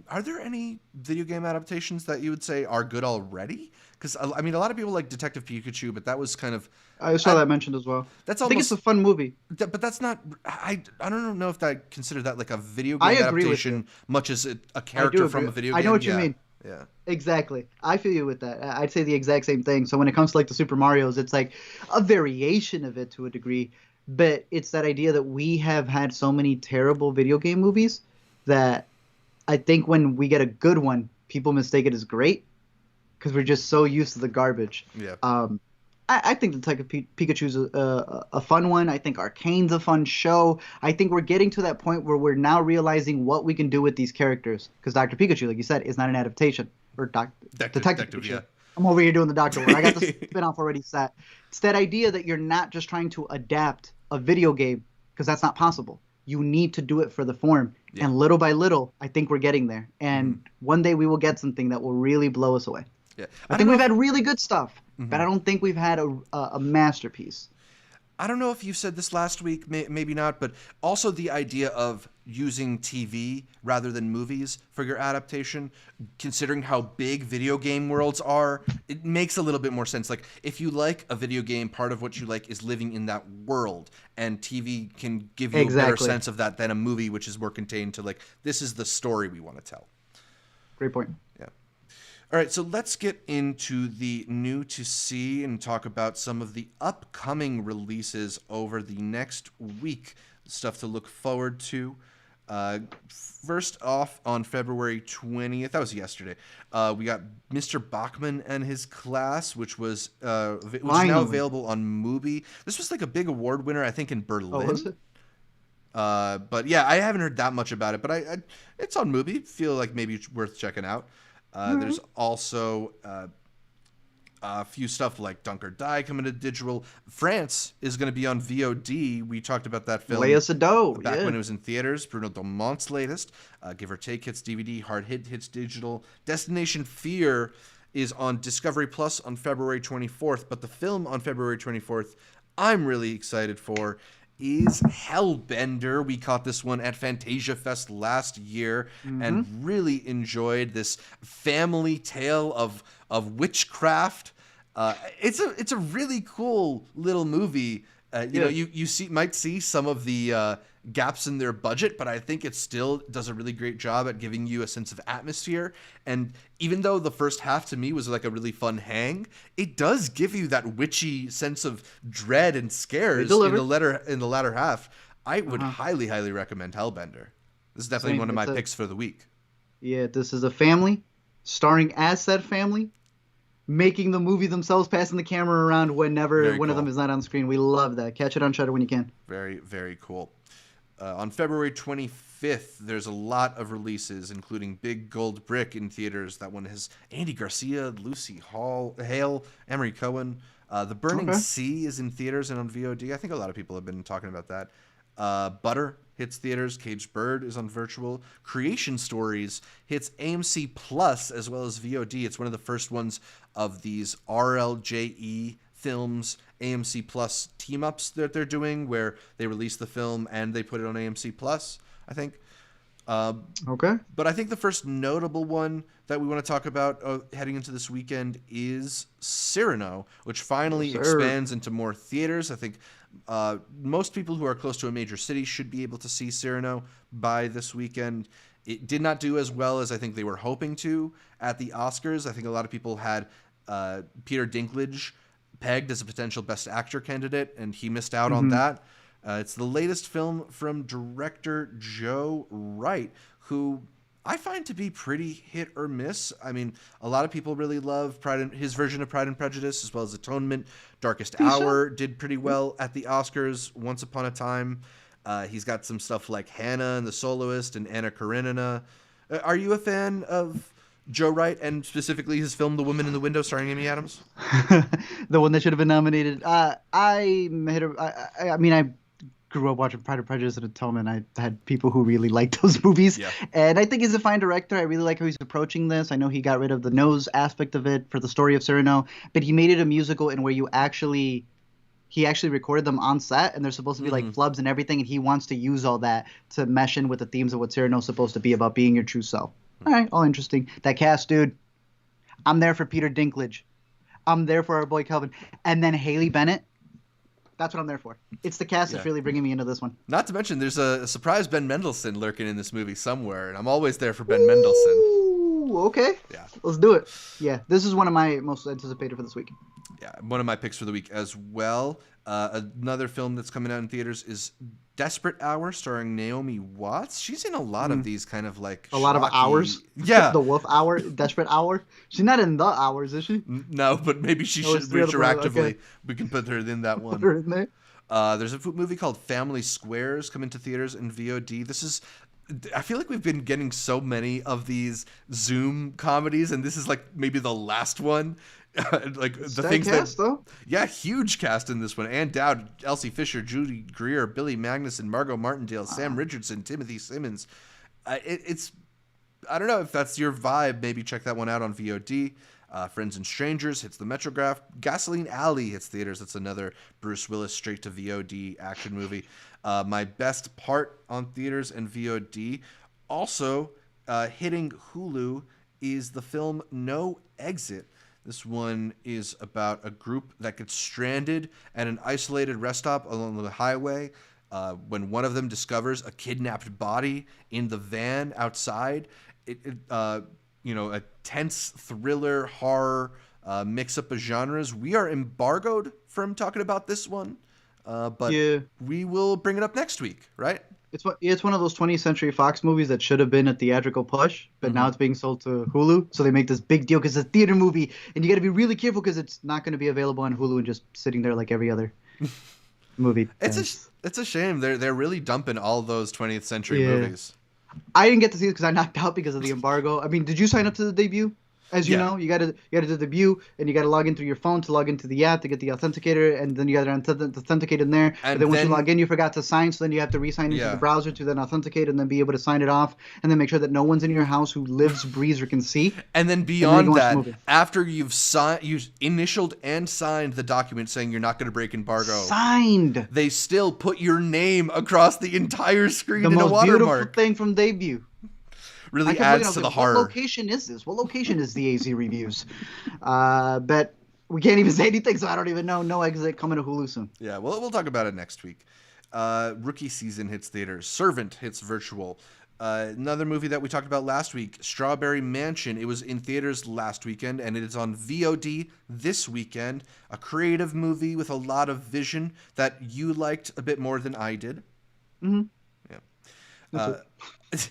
Are there any video game adaptations that you would say are good already? Because, I mean, a lot of people like Detective Pikachu, but that was kind of... I saw that mentioned as well. That's I think it's a fun movie. But that's not... I don't know if I consider that like a video game adaptation much as a character from a video game. I know what you mean. Yeah. Exactly. I feel you with that. I'd say the exact same thing. So when it comes to like the Super Marios, it's like a variation of it to a degree. But it's that idea that we have had so many terrible video game movies that... I think when we get a good one, people mistake it as great because we're just so used to the garbage. Yeah. I think Detective Pikachu's a fun one. I think Arcane's a fun show. I think we're getting to that point where we're now realizing what we can do with these characters. Because Dr. Pikachu, like you said, is not an adaptation. Or Detective Pikachu. Yeah. I'm over here doing the doctor one. I got the spinoff already set. It's that idea that you're not just trying to adapt a video game, because that's not possible. You need to do it for the form. Yeah. And little by little, I think we're getting there. And one day we will get something that will really blow us away. Yeah. I think we've had really good stuff, but I don't think we've had a masterpiece. I don't know if you said this last week, maybe not, but also the idea of using TV rather than movies for your adaptation, considering how big video game worlds are, it makes a little bit more sense. Like, if you like a video game, part of what you like is living in that world, and TV can give you a better sense of that than a movie, which is more contained to, like, this is the story we want to tell. Great point. Yeah. All right, so let's get into the new to see and talk about some of the upcoming releases over the next week. Stuff to look forward to. First off, on February 20th, that was yesterday, we got Mr. Bachmann and His Class, which was now available on Mubi. This was like a big award winner, I think, in Berlin. Oh, was it? But yeah, I haven't heard that much about it, but it's on Mubi. Feel like maybe it's worth checking out. There's also a few stuff like Dunk or Die coming to digital. France is going to be on VOD. We talked about that film Léa Seydoux, back when it was in theaters. Bruno Dumont's latest. Give or Take hits DVD. Hard Hit hits digital. Destination Fear is on Discovery Plus on February 24th. But the film on February 24th I'm really excited for is Hellbender. We caught this one at Fantasia Fest last year and really enjoyed this family tale of witchcraft. It's a really cool little movie. You might see some of the gaps in their budget, but I think it still does a really great job at giving you a sense of atmosphere. And even though the first half to me was like a really fun hang, it does give you that witchy sense of dread and scares in the latter half. I would highly, highly recommend Hellbender. This is definitely one of my picks for the week. Yeah, this is a family starring as said family, making the movie themselves, passing the camera around whenever one of them is not on screen. We love that. Catch it on Shudder when you can. Very, very cool. On February 25th, there's a lot of releases, including Big Gold Brick in theaters. That one has Andy Garcia, Lucy Hale, Emery Cohen. The Burning Sea is in theaters and on VOD. I think a lot of people have been talking about that. Butter hits theaters. Caged Bird is on virtual. Creation Stories hits AMC Plus as well as VOD. It's one of the first ones of these RLJE films AMC Plus team-ups that they're doing, where they release the film and they put it on AMC Plus, I think. But I think the first notable one that we want to talk about heading into this weekend is Cyrano, which finally expands into more theaters. I think most people who are close to a major city should be able to see Cyrano by this weekend. It did not do as well as I think they were hoping to at the Oscars. I think a lot of people had Peter Dinklage pegged as a potential Best Actor candidate, and he missed out on that. It's the latest film from director Joe Wright, who I find to be pretty hit or miss. I mean, a lot of people really love his version of Pride and Prejudice, as well as Atonement. Darkest Hour did pretty well at the Oscars once upon a time. He's got some stuff like Hannah and the Soloist and Anna Karenina. Are you a fan of Joe Wright, and specifically his film The Woman in the Window starring Amy Adams? The one that should have been nominated. I mean, I grew up watching Pride and Prejudice and Atonement. I had people who really liked those movies. Yeah. And I think he's a fine director. I really like how he's approaching this. I know he got rid of the nose aspect of it for the story of Cyrano, but he made it a musical in where he actually recorded them on set, and they're supposed to be like flubs and everything, and he wants to use all that to mesh in with the themes of what Cyrano's supposed to be about, being your true self. All right, all interesting. That cast, dude. I'm there for Peter Dinklage. I'm there for our boy Kelvin. And then Haley Bennett. That's what I'm there for. It's the cast that's really bringing me into this one. Not to mention, there's a surprise Ben Mendelsohn lurking in this movie somewhere, and I'm always there for Ben Mendelsohn. Ooh, okay. Yeah. Let's do it. Yeah, this is one of my most anticipated for this week. Yeah, one of my picks for the week as well. Another film that's coming out in theaters is Desperate Hour, starring Naomi Watts. She's in a lot of these kind of like a lot of hours. Yeah, the Wolf Hour, Desperate Hour. She's not in The Hours, is she? No, but maybe she should retroactively. Okay. We can put her in that one. Put her in there. There's a movie called Family Squares coming to theaters and VOD. I feel like we've been getting so many of these Zoom comedies, and this is like maybe the last one. Like the things cast, though. Yeah, huge cast in this one. Ann Dowd, Elsie Fisher, Judy Greer, Billy Magnuson, Margot Martindale, Sam Richardson, Timothy Simmons. It's I don't know if that's your vibe. Maybe check that one out on VOD. Friends and Strangers hits the Metrograph. Gasoline Alley hits theaters. That's another Bruce Willis straight to VOD action movie. My Best Part on theaters and VOD. Also hitting Hulu is the film No Exit. This one is about a group that gets stranded at an isolated rest stop along the highway when one of them discovers a kidnapped body in the van outside. A tense thriller, horror, mix-up of genres. We are embargoed from talking about this one, but we will bring it up next week, right? It's one of those 20th Century Fox movies that should have been a theatrical push, but now it's being sold to Hulu, so they make this big deal because it's a theater movie, and you got to be really careful because it's not going to be available on Hulu and just sitting there like every other movie. It's a shame. They're really dumping all those 20th Century movies. I didn't get to see it because I knocked out because of the embargo. I mean, did you sign up to the debut? As you know, you got to do the debut, and you got to log in through your phone to log into the app to get the authenticator, and then you got to authenticate in there. And then once you log in, you forgot to sign, so then you have to re-sign into the browser to then authenticate and then be able to sign it off, and then make sure that no one's in your house who lives, breathes, or can see. And then beyond that, after you've initialed and signed the document saying you're not going to break embargo, they still put your name across the entire screen in a watermark. The most beautiful thing from debut. Really adds to the horror. What location is this? What location is the AZ Reviews? But We can't even say anything, so I don't even know. No exit coming to Hulu soon. Yeah, well, we'll talk about it next week. Rookie Season hits theaters. Servant hits virtual. Another movie that we talked about last week, Strawberry Mansion. It was in theaters last weekend, and it is on VOD this weekend. A creative movie with a lot of vision that you liked a bit more than I did. Mm-hmm. Yeah.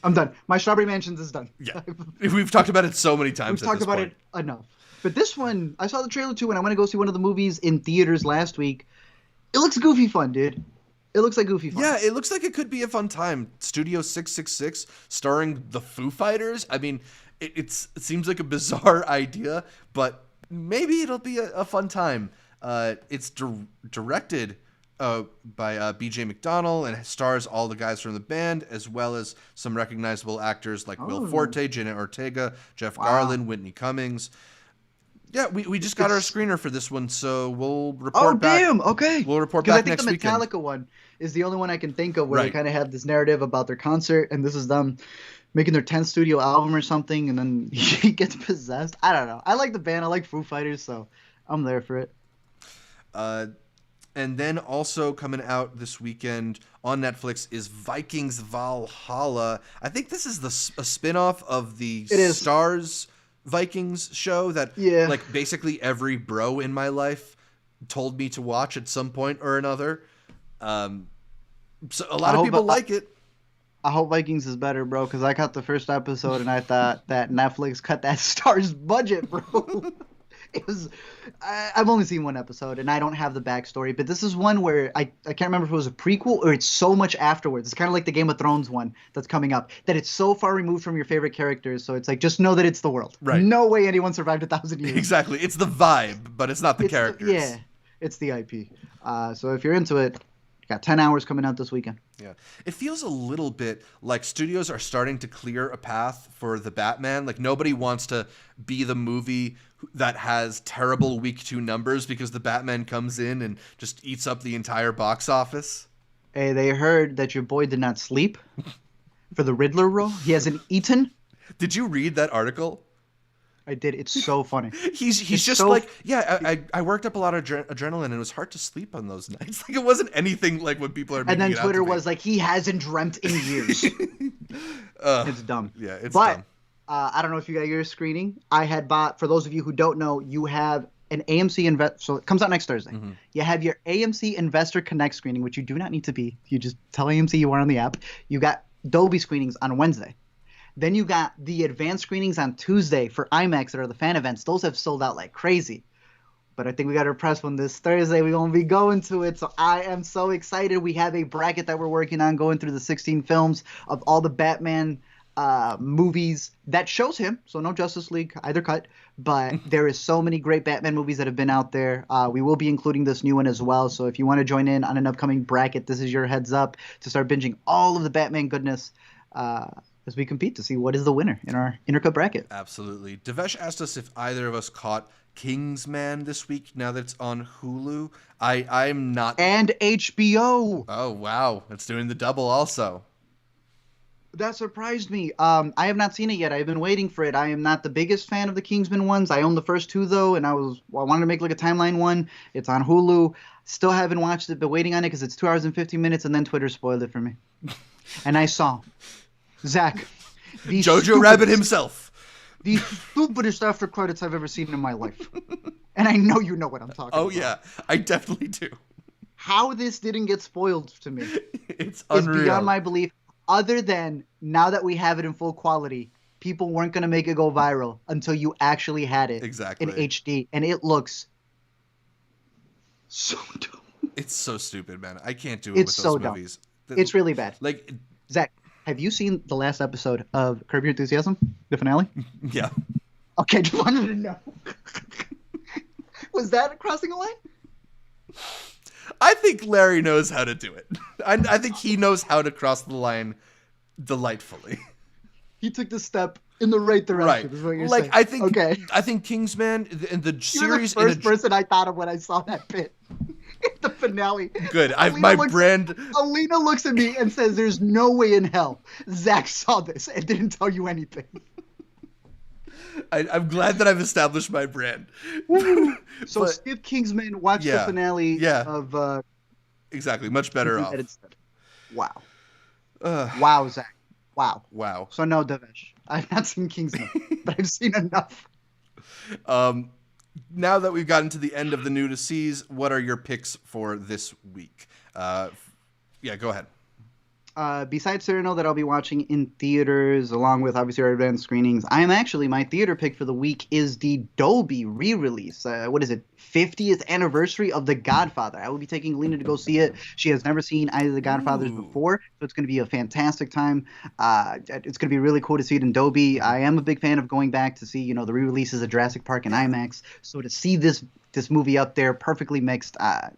I'm done. My Strawberry Mansions is done. Yeah. We've talked about it so many times. We've talked about it enough. But this one, I saw the trailer too, and I went to go see one of the movies in theaters last week. It looks goofy fun, dude. It looks like goofy fun. Yeah, it looks like it could be a fun time. Studio 666, starring the Foo Fighters. I mean, it seems like a bizarre idea, but maybe it'll be a fun time. It's directed by B.J. McDonnell and stars all the guys from the band, as well as some recognizable actors like Will Forte, Jenna Ortega, Jeff Garlin, Whitney Cummings. Yeah, we just got our screener for this one, so we'll report back. Oh, damn, okay. We'll report back next weekend. Because I think the Metallica one is the only one I can think of where they kind of have this narrative about their concert, and this is them making their 10th studio album or something, and then he gets possessed. I don't know. I like the band. I like Foo Fighters, so I'm there for it. And then also coming out this weekend on Netflix is Vikings Valhalla. I think this is a spinoff of the Stars Vikings show that like basically every bro in my life told me to watch at some point or another. So a lot of people like it. I hope Vikings is better, bro, because I caught the first episode and I thought that Netflix cut that Stars budget, bro. It was. I've only seen one episode, and I don't have the backstory. But this is one where I can't remember if it was a prequel or it's so much afterwards. It's kind of like the Game of Thrones one that's coming up, that it's so far removed from your favorite characters. So it's like, just know that it's the world. Right. No way anyone survived 1,000 years. Exactly. It's the vibe, but it's not the characters. It's the IP. So if you're into it, you got 10 hours coming out this weekend. Yeah. It feels a little bit like studios are starting to clear a path for the Batman. Like, nobody wants to be the movie that has terrible week 2 numbers because the Batman comes in and just eats up the entire box office. Hey, they heard that your boy did not sleep for the Riddler role. He hasn't eaten. Did you read that article? I did. It's so funny. He's just so like, I worked up a lot of adrenaline and it was hard to sleep on those nights. Like, it wasn't anything like what people are making it out to be. And then Twitter was like, he hasn't dreamt in years. It's dumb. Yeah, it's dumb. I don't know if you got your screening. I had bought, for those of you who don't know, you have an AMC so it comes out next Thursday. Mm-hmm. You have your AMC Investor Connect screening, which you do not need to be. You just tell AMC you are on the app. You got Dolby screenings on Wednesday. Then you got the advanced screenings on Tuesday for IMAX that are the fan events. Those have sold out like crazy. But I think we got to press one this Thursday. We're going to be going to it. So I am so excited. We have a bracket that we're working on going through the 16 films of all the Batman movies that shows him. So no Justice League, either cut. But there is so many great Batman movies that have been out there. We will be including this new one as well. So if you want to join in on an upcoming bracket, this is your heads up to start binging all of the Batman goodness as we compete to see what is the winner in our Intercut bracket. Absolutely. Devesh asked us if either of us caught Kingsman this week now that it's on Hulu. I'm not. And HBO. Oh, wow. It's doing the double also. That surprised me. I have not seen it yet. I've been waiting for it. I am not the biggest fan of the Kingsman ones. I own the first 2 though, and I wanted to make like a timeline one. It's on Hulu. Still haven't watched it, but waiting on it because it's 2 hours and 15 minutes, and then Twitter spoiled it for me. And I saw Zach, Jojo Rabbit himself. The stupidest after credits I've ever seen in my life. And I know you know what I'm talking about. Oh yeah, I definitely do. How this didn't get spoiled to me it's unreal. Is beyond my belief. Other than now that we have it in full quality, people weren't going to make it go viral until you actually had it in HD. And it looks so dumb. It's so stupid, man. I can't do it with those movies. It's really bad. Like, Zach, have you seen the last episode of Curb Your Enthusiasm? The finale? Yeah. Okay, just wanted to know. Was that crossing a line? I think Larry knows how to do it. I think he knows how to cross the line delightfully. He took the step in the right direction. Right. Is what you're saying. I think Kingsman and the series. You're the first person I thought of when I saw that bit. The finale. Good. Alina looks at me and says, "There's no way in hell Zach saw this and didn't tell you anything." I'm glad that I've established my brand. So But, skip Kingsman, watch the yeah, finale yeah, of exactly. Much better Kingsman off. instead. Wow. Uh, Wow, Zach. Wow. wow. So no, Devesh. I've not seen Kingsman, but I've seen enough. Now that we've gotten to the end of the new to sees, what are your picks for this week? Yeah, go ahead. Besides Cyrano that I'll be watching in theaters, along with obviously our advanced screenings, my theater pick for the week is the Dolby re-release. What is it? 50th anniversary of The Godfather. I will be taking Lena to go see it. She has never seen either of The Godfathers before, so it's going to be a fantastic time. It's going to be really cool to see it in Dolby. I am a big fan of going back to see, the re-releases of Jurassic Park and IMAX. So to see this movie up there, perfectly mixed.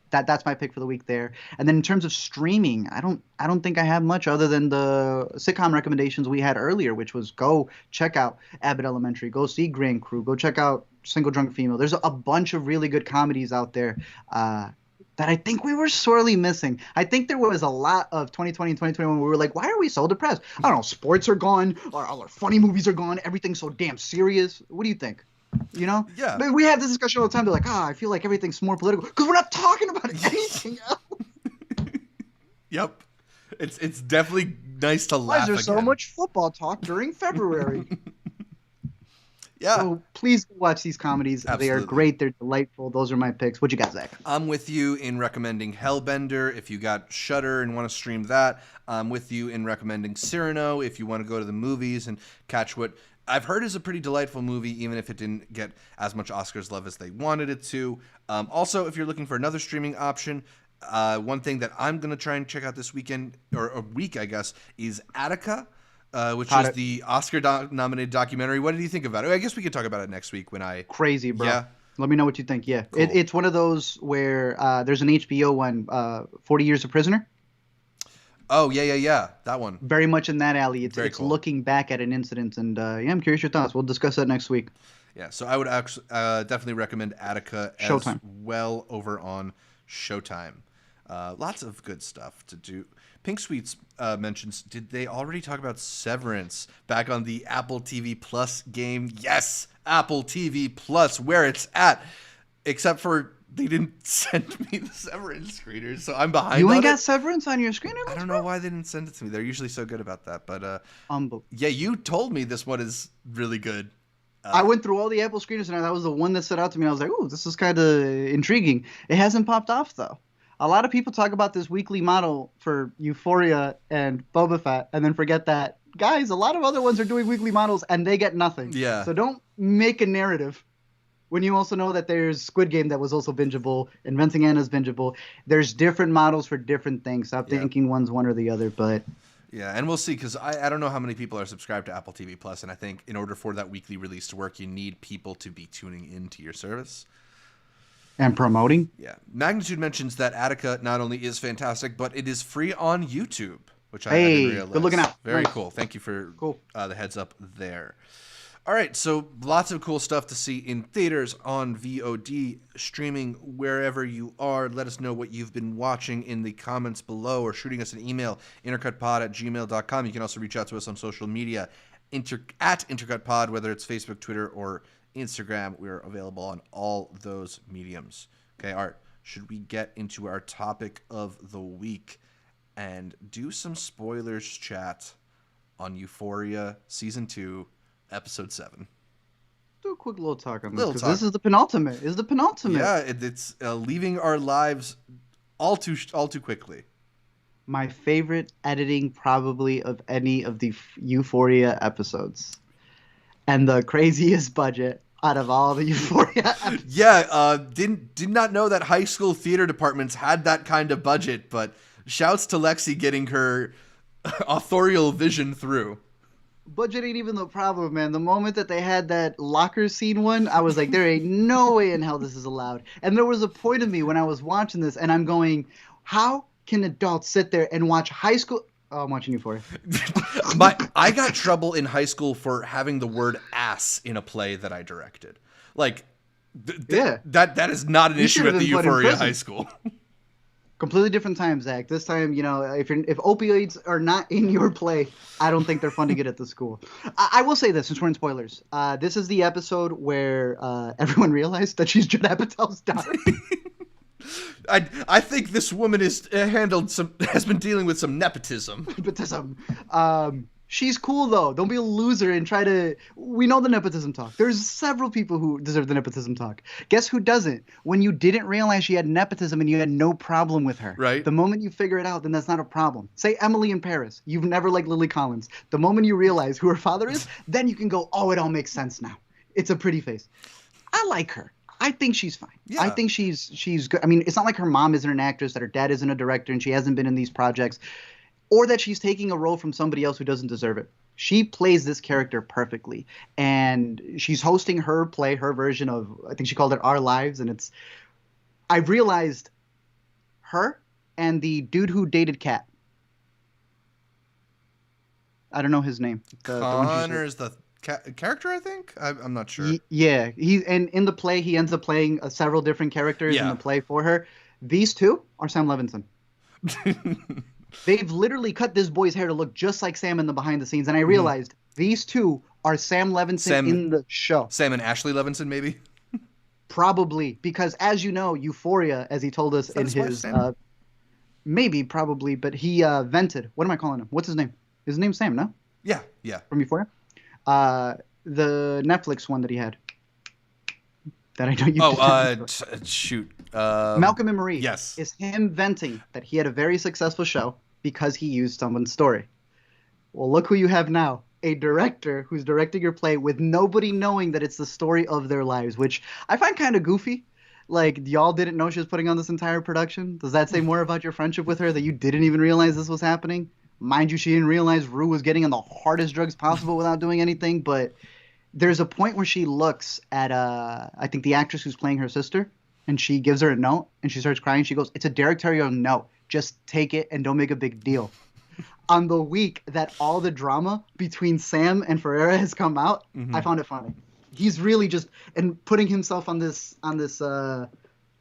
That's my pick for the week there. And then in terms of streaming, I don't think I have much other than the sitcom recommendations we had earlier, which was go check out Abbott Elementary, go see Grand Crew, go check out Single Drunk Female. There's a bunch of really good comedies out there that I think we were sorely missing. I think there was a lot of 2020 and 2021 where we were like, why are we so depressed? I don't know, sports are gone, all our funny movies are gone, everything's so damn serious. What do you think? Yeah. But we have this discussion all the time. They're like, I feel like everything's more political because we're not talking about anything else. Yep. It's definitely nice to laugh. Why is there so much football talk during February? Yeah. So please watch these comedies. Absolutely. They are great. They're delightful. Those are my picks. What you got, Zach? I'm with you in recommending Hellbender if you got Shudder and want to stream that. I'm with you in recommending Cyrano if you want to go to the movies and catch what I've heard is a pretty delightful movie, even if it didn't get as much Oscars love as they wanted it to. Also, if you're looking for another streaming option, one thing that I'm going to try and check out this weekend, or a week, I guess, is Attica, which is the Oscar-nominated documentary. What did you think about it? I guess we could talk about it next week when I... Crazy, bro. Yeah. Let me know what you think. Yeah. Cool. It's one of those where there's an HBO one, 40 Years a Prisoner. Oh, yeah. That one. Very much in that alley. It's cool. Looking back at an incident. And I'm curious your thoughts. We'll discuss that next week. Yeah, so I would actually definitely recommend Attica as Showtime. well over on Showtime. Lots of good stuff to do. Pink Sweets mentions, did they already talk about Severance back on the Apple TV Plus game? Yes, Apple TV Plus, where it's at. Except for they didn't send me the Severance screeners, so I'm behind. You ain't got Severance on your screener? I don't know why they didn't send it to me. They're usually so good about that. But yeah, you told me this one is really good. I went through all the Apple screeners, and that was the one that stood out to me. I was like, "Ooh, this is kind of intriguing." It hasn't popped off though. A lot of people talk about this weekly model for Euphoria and Boba Fett, and then forget that, guys, a lot of other ones are doing weekly models, and they get nothing. Yeah. So don't make a narrative when you also know that there's Squid Game that was also bingeable, Inventing Anna's bingeable. There's different models for different things. Stop thinking one's one or the other, but... Yeah, and we'll see, because I don't know how many people are subscribed to Apple TV Plus, and I think in order for that weekly release to work, you need people to be tuning into your service. And promoting? Yeah. Magnitude mentions that Attica not only is fantastic, but it is free on YouTube, which I didn't realize. Good looking out. Very nice. Cool. Thank you for the heads up there. All right, so lots of cool stuff to see in theaters, on VOD, streaming wherever you are. Let us know what you've been watching in the comments below or shooting us an email, intercutpod@gmail.com. You can also reach out to us on social media, at intercutpod, whether it's Facebook, Twitter, or Instagram. We're available on all those mediums. Okay, Art, should we get into our topic of the week and do some spoilers chat on Euphoria Season 2, Episode 7? Do a quick little talk on this, because this is the penultimate. Yeah, it's leaving our lives all too quickly. My favorite editing probably of any of the Euphoria episodes. And the craziest budget out of all the Euphoria episodes. Yeah, did not know that high school theater departments had that kind of budget, but shouts to Lexi getting her authorial vision through. Budget ain't even the problem, man. The moment that they had that locker scene one, I was like, there ain't no way in hell this is allowed. And there was a point of me when I was watching this, and I'm going, how can adults sit there and watch high school... Oh, I'm watching Euphoria. I got trouble in high school for having the word ass in a play that I directed. Like, that is not an issue at the Euphoria high school. Completely different time, Zach. This time, if opioids are not in your play, I don't think they're fun to get at the school. I will say this, since we're in spoilers. This is the episode where everyone realized that she's Judd Apatow's daughter. I think this woman has been dealing with some nepotism. She's cool though. Don't be a loser and try to. We know the nepotism talk. There's several people who deserve the nepotism talk. Guess who doesn't? When you didn't realize she had nepotism and you had no problem with her. Right. The moment you figure it out, then that's not a problem. Say Emily in Paris. You've never liked Lily Collins. The moment you realize who her father is, then you can go, oh, it all makes sense now. It's a pretty face. I like her. I think she's fine. Yeah. I think she's good. I mean, it's not like her mom isn't an actress, that her dad isn't a director, and she hasn't been in these projects, or that she's taking a role from somebody else who doesn't deserve it. She plays this character perfectly, and she's hosting her play, her version of, I think she called it Our Lives, and I've realized her and the dude who dated Kat. I don't know his name. Connor is the character, I think? I'm not sure. Yeah, and in the play, he ends up playing several different characters in the play for her. These two are Sam Levinson. They've literally cut this boy's hair to look just like Sam in the behind the scenes, and I realized these two are Sam Levinson in the show. Sam and Ashley Levinson, maybe? Probably, because as you know, Euphoria, as he told us in his maybe, probably, but he vented. What am I calling him? What's his name? His name's Sam, no? Yeah. From Euphoria? The Netflix one that he had. That I know you. Shoot. Malcolm and Marie. Yes. Is him venting that he had a very successful show because he used someone's story. Well, look who you have now. A director who's directing your play with nobody knowing that it's the story of their lives, which I find kind of goofy. Like, y'all didn't know she was putting on this entire production? Does that say more about your friendship with her, that you didn't even realize this was happening? Mind you, she didn't realize Rue was getting on the hardest drugs possible without doing anything, but there's a point where she looks at, I think, the actress who's playing her sister, and she gives her a note, and she starts crying. She goes, "It's a directorial note. Just take it and don't make a big deal." On the week that all the drama between Sam and Ferreira has come out, I found it funny. He's really just putting himself on this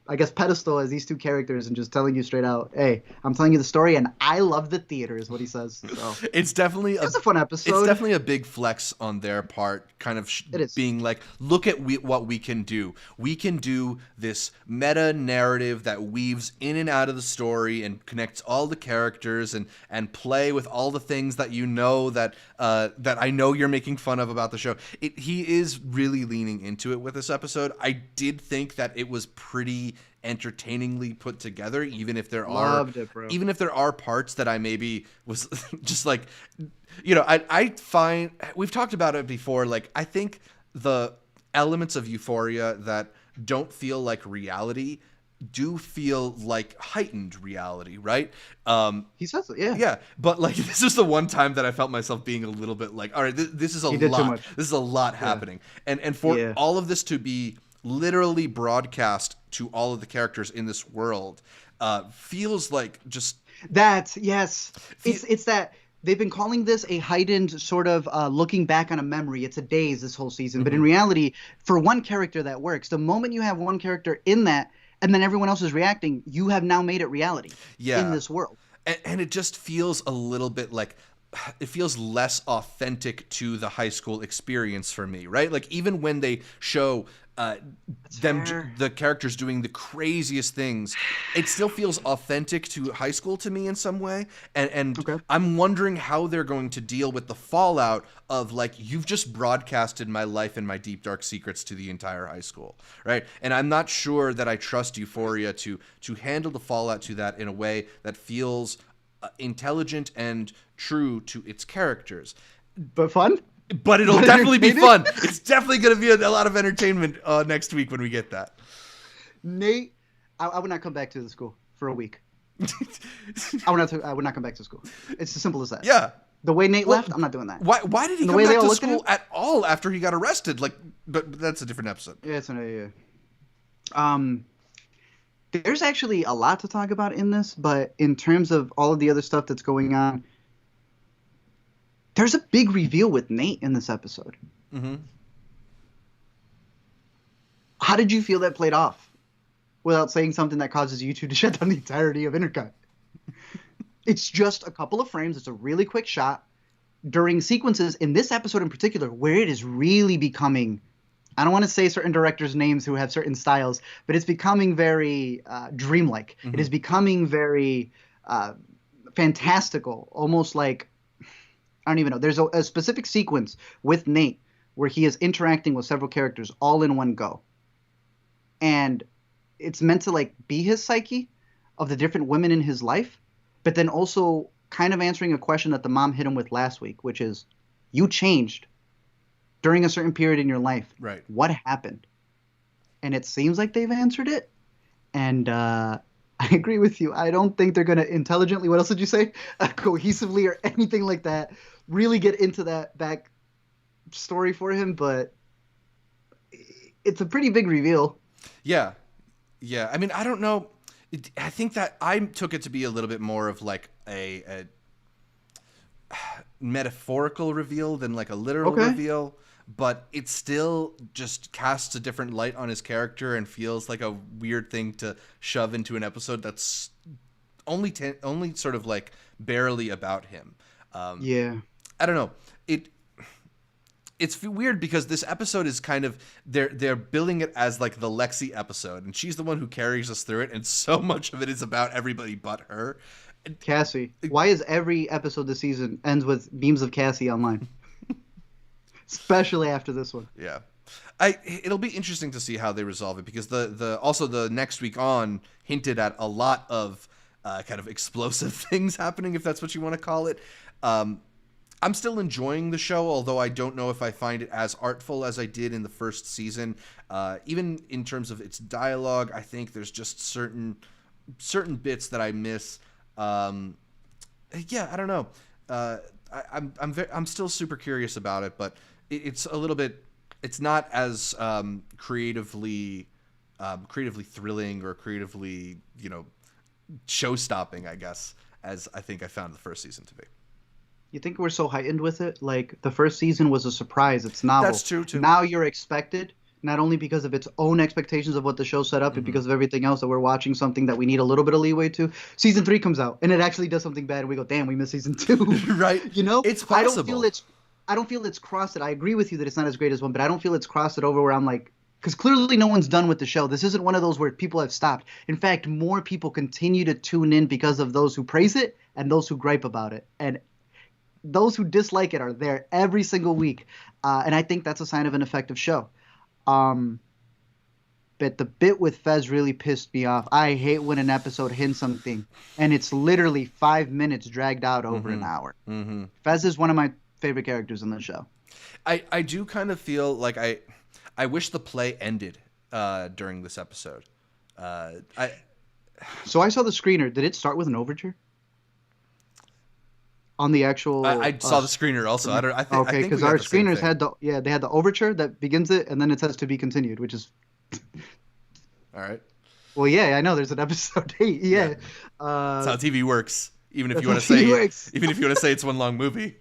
I guess, pedestal as these two characters and just telling you straight out, hey, I'm telling you the story and I love the theater is what he says. So it's definitely a fun episode. It's definitely a big flex on their part, kind of being like, look at what we can do. We can do this meta narrative that weaves in and out of the story and connects all the characters and play with all the things that you know that I know you're making fun of about the show. He is really leaning into it with this episode. I did think that it was pretty entertainingly put together, even if there are parts that I maybe was just like, I find, we've talked about it before, like, I think the elements of Euphoria that don't feel like reality do feel like heightened reality, right? He says it, yeah. Yeah, but like, this is the one time that I felt myself being a little bit like, all right, this is a lot. This is a lot happening, and for all of this to be literally broadcast to all of the characters in this world feels like just that. Yes, it's that they've been calling this a heightened sort of looking back on a memory. It's a daze this whole season, but in reality, for one character that works. The moment you have one character in that, and then everyone else is reacting, you have now made it reality in this world. And it just feels a little bit like, it feels less authentic to the high school experience for me, right? Like, even when they show the characters doing the craziest things, it still feels authentic to high school to me in some way. And I'm wondering how they're going to deal with the fallout of, like, you've just broadcasted my life and my deep dark secrets to the entire high school, right? And I'm not sure that I trust Euphoria to handle the fallout to that in a way that feels intelligent and true to its characters. But fun? But it'll definitely be fun. It's definitely going to be a lot of entertainment next week when we get that. Nate, I would not come back to the school for a week. I would not come back to school. It's as simple as that. Yeah. The way Nate left, I'm not doing that. Why did he come back to school at all after he got arrested? Like, but that's a different episode. Yeah, there's actually a lot to talk about in this, but in terms of all of the other stuff that's going on, there's a big reveal with Nate in this episode. Mm-hmm. How did you feel that played off? without saying something that causes YouTube to shut down the entirety of Intercut. It's just a couple of frames. It's a really quick shot during sequences in this episode in particular where it is really becoming, I don't want to say certain directors' names who have certain styles, but it's becoming very dreamlike. Mm-hmm. It is becoming very fantastical, almost like, I don't even know. There's a specific sequence with Nate where he is interacting with several characters all in one go. And it's meant to like be his psyche of the different women in his life, but then also kind of answering a question that the mom hit him with last week, which is, you changed during a certain period in your life. Right. What happened? And it seems like they've answered it. And I agree with you. I don't think they're going to intelligently, what else did you say? Cohesively or anything like that, really get into that back story for him. But it's a pretty big reveal. Yeah. Yeah. I mean, I don't know. I think that I took it to be a little bit more of like a metaphorical reveal than like a literal reveal, but it still just casts a different light on his character and feels like a weird thing to shove into an episode that's only sort of like barely about him. Yeah. I don't know. It's weird because this episode is kind of they're billing it as like the Lexi episode, and she's the one who carries us through it, and so much of it is about everybody but her. Cassie. Why is every episode this season ends with beams of Cassie online? Especially after this one. Yeah. It'll be interesting to see how they resolve it, because the next week on hinted at a lot of kind of explosive things happening, if that's what you want to call it. I'm still enjoying the show, although I don't know if I find it as artful as I did in the first season. Even in terms of its dialogue, I think there's just certain bits that I miss. Yeah, I don't know. I'm still super curious about it, but it's a little bit. It's not as creatively thrilling or creatively, show-stopping, I guess, as I think I found the first season to be. You think we're so heightened with it? Like, the first season was a surprise. It's novel. That's true, too. Now you're expected, not only because of its own expectations of what the show set up, but because of everything else, that we're watching something that we need a little bit of leeway to. Season 3 comes out, and it actually does something bad, and we go, damn, we missed season 2. Right. It's possible. I don't feel it's crossed it. I agree with you that it's not as great as one, but I don't feel it's crossed it over where I'm like, because clearly no one's done with the show. This isn't one of those where people have stopped. In fact, more people continue to tune in because of those who praise it and those who gripe about it. And those who dislike it are there every single week. And I think that's a sign of an effective show. But the bit with Fez really pissed me off. I hate when an episode hints something and it's literally 5 minutes dragged out over an hour. Mm-hmm. Fez is one of my favorite characters in the show. I do kind of feel like I wish the play ended during this episode. So I saw the screener. Did it start with an overture? On the actual, I saw the screener also. Okay, because our screeners had they had the overture that begins it, and then it says to be continued, which is all right. Well, yeah, I know there's an episode 8. Yeah, that's how TV works. Even if you That's want to how say, TV works. even if you want to say it's one long movie.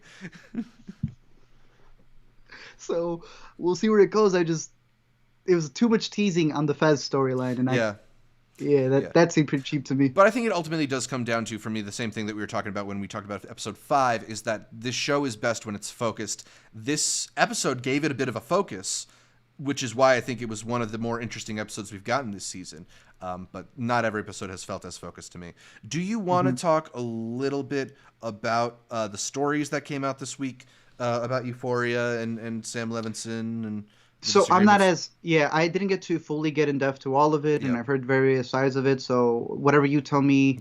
So we'll see where it goes. It was too much teasing on the Fez storyline, and that seemed pretty cheap to me. But I think it ultimately does come down to, for me, the same thing that we were talking about when we talked about episode 5, is that this show is best when it's focused. This episode gave it a bit of a focus, which is why I think it was one of the more interesting episodes we've gotten this season. But not every episode has felt as focused to me. Do you want to talk a little bit about the stories that came out this week about Euphoria and Sam Levinson and... So I'm not I didn't get to fully get in depth to all of it, and I've heard various sides of it. So whatever you tell me,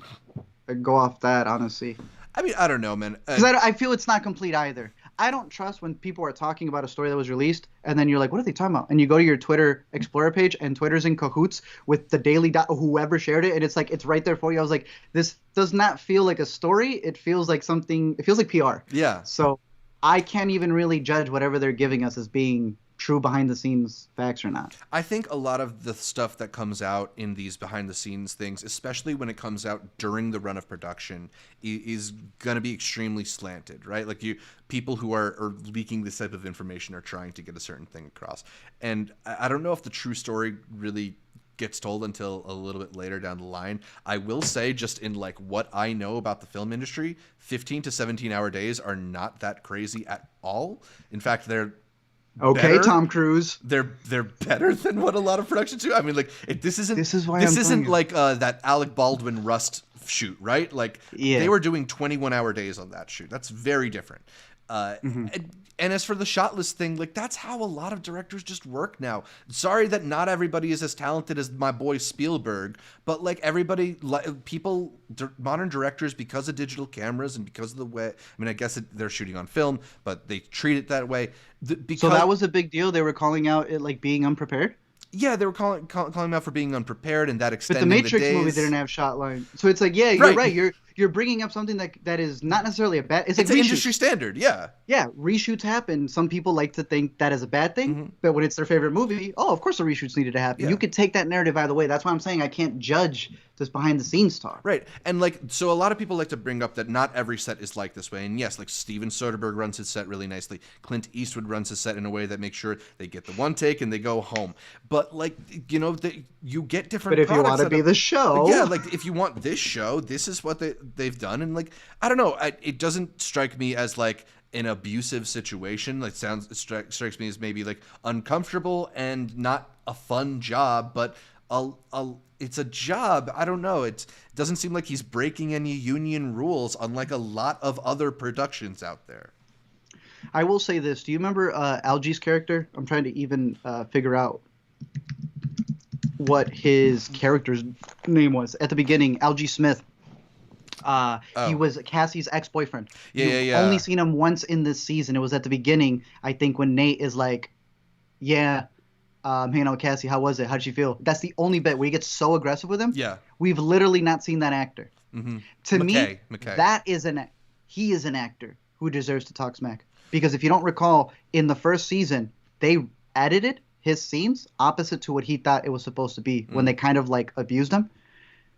I go off that, honestly. I mean, I don't know, man. Because I feel it's not complete either. I don't trust when people are talking about a story that was released, and then you're like, what are they talking about? And you go to your Twitter Explorer page, and Twitter's in cahoots with the Daily whoever shared it, and it's like, it's right there for you. I was like, this does not feel like a story. It feels like something. It feels like PR. Yeah. So I can't even really judge whatever they're giving us as being true behind the scenes facts or not. I think a lot of the stuff that comes out in these behind the scenes things, especially when it comes out during the run of production, is going to be extremely slanted, right? Like people who are leaking this type of information are trying to get a certain thing across. And I don't know if the true story really gets told until a little bit later down the line. I will say, just in like what I know about the film industry, 15 to 17-hour days are not that crazy at all. In fact, they're Okay, better. Tom Cruise. They're better than what a lot of productions do. I mean, like this isn't like that Alec Baldwin Rust shoot, right? Like they were doing 21-hour days on that shoot. That's very different. And as for the shot list thing, like that's how a lot of directors just work now. Sorry that not everybody is as talented as my boy Spielberg, but like modern directors, because of digital cameras and because of the way, I mean, I guess they're shooting on film, but they treat it that way. So that was a big deal. They were calling out it like being unprepared. Yeah, they were calling him out for being unprepared, and that extending the Matrix movie didn't have shot line. So it's like, yeah, you're right. You're bringing up something that is not necessarily a bad. It's like an industry standard. Yeah. Yeah, reshoots happen. Some people like to think that is a bad thing, but when it's their favorite movie, of course the reshoots needed to happen. Yeah. You could take that narrative either way. That's why I'm saying I can't judge this behind the scenes talk. Right. And like, so a lot of people like to bring up that not every set is like this way. And yes, like Steven Soderbergh runs his set really nicely. Clint Eastwood runs his set in a way that makes sure they get the one take and they go home. But like, you know, you get different. But if you want to be the show, yeah, like if you want this show, this is what they've done. And like, I don't know, it doesn't strike me as like an abusive situation. Like it strikes me as maybe like uncomfortable and not a fun job, but it's a job. I don't know. It doesn't seem like he's breaking any union rules, unlike a lot of other productions out there. I will say this. Do you remember Algie's character? I'm trying to even figure out what his character's name was. At the beginning, Algie Smith. He was Cassie's ex-boyfriend. Yeah. Only seen him once in this season. It was at the beginning, I think, when Nate is like, yeah, hanging out with Cassie. How was it? How'd she feel? That's the only bit where he gets so aggressive with him. Yeah. We've literally not seen that actor. Mm-hmm. To me, that is he is an actor who deserves to talk smack. Because if you don't recall, in the first season, they edited his scenes opposite to what he thought it was supposed to be when they kind of like abused him.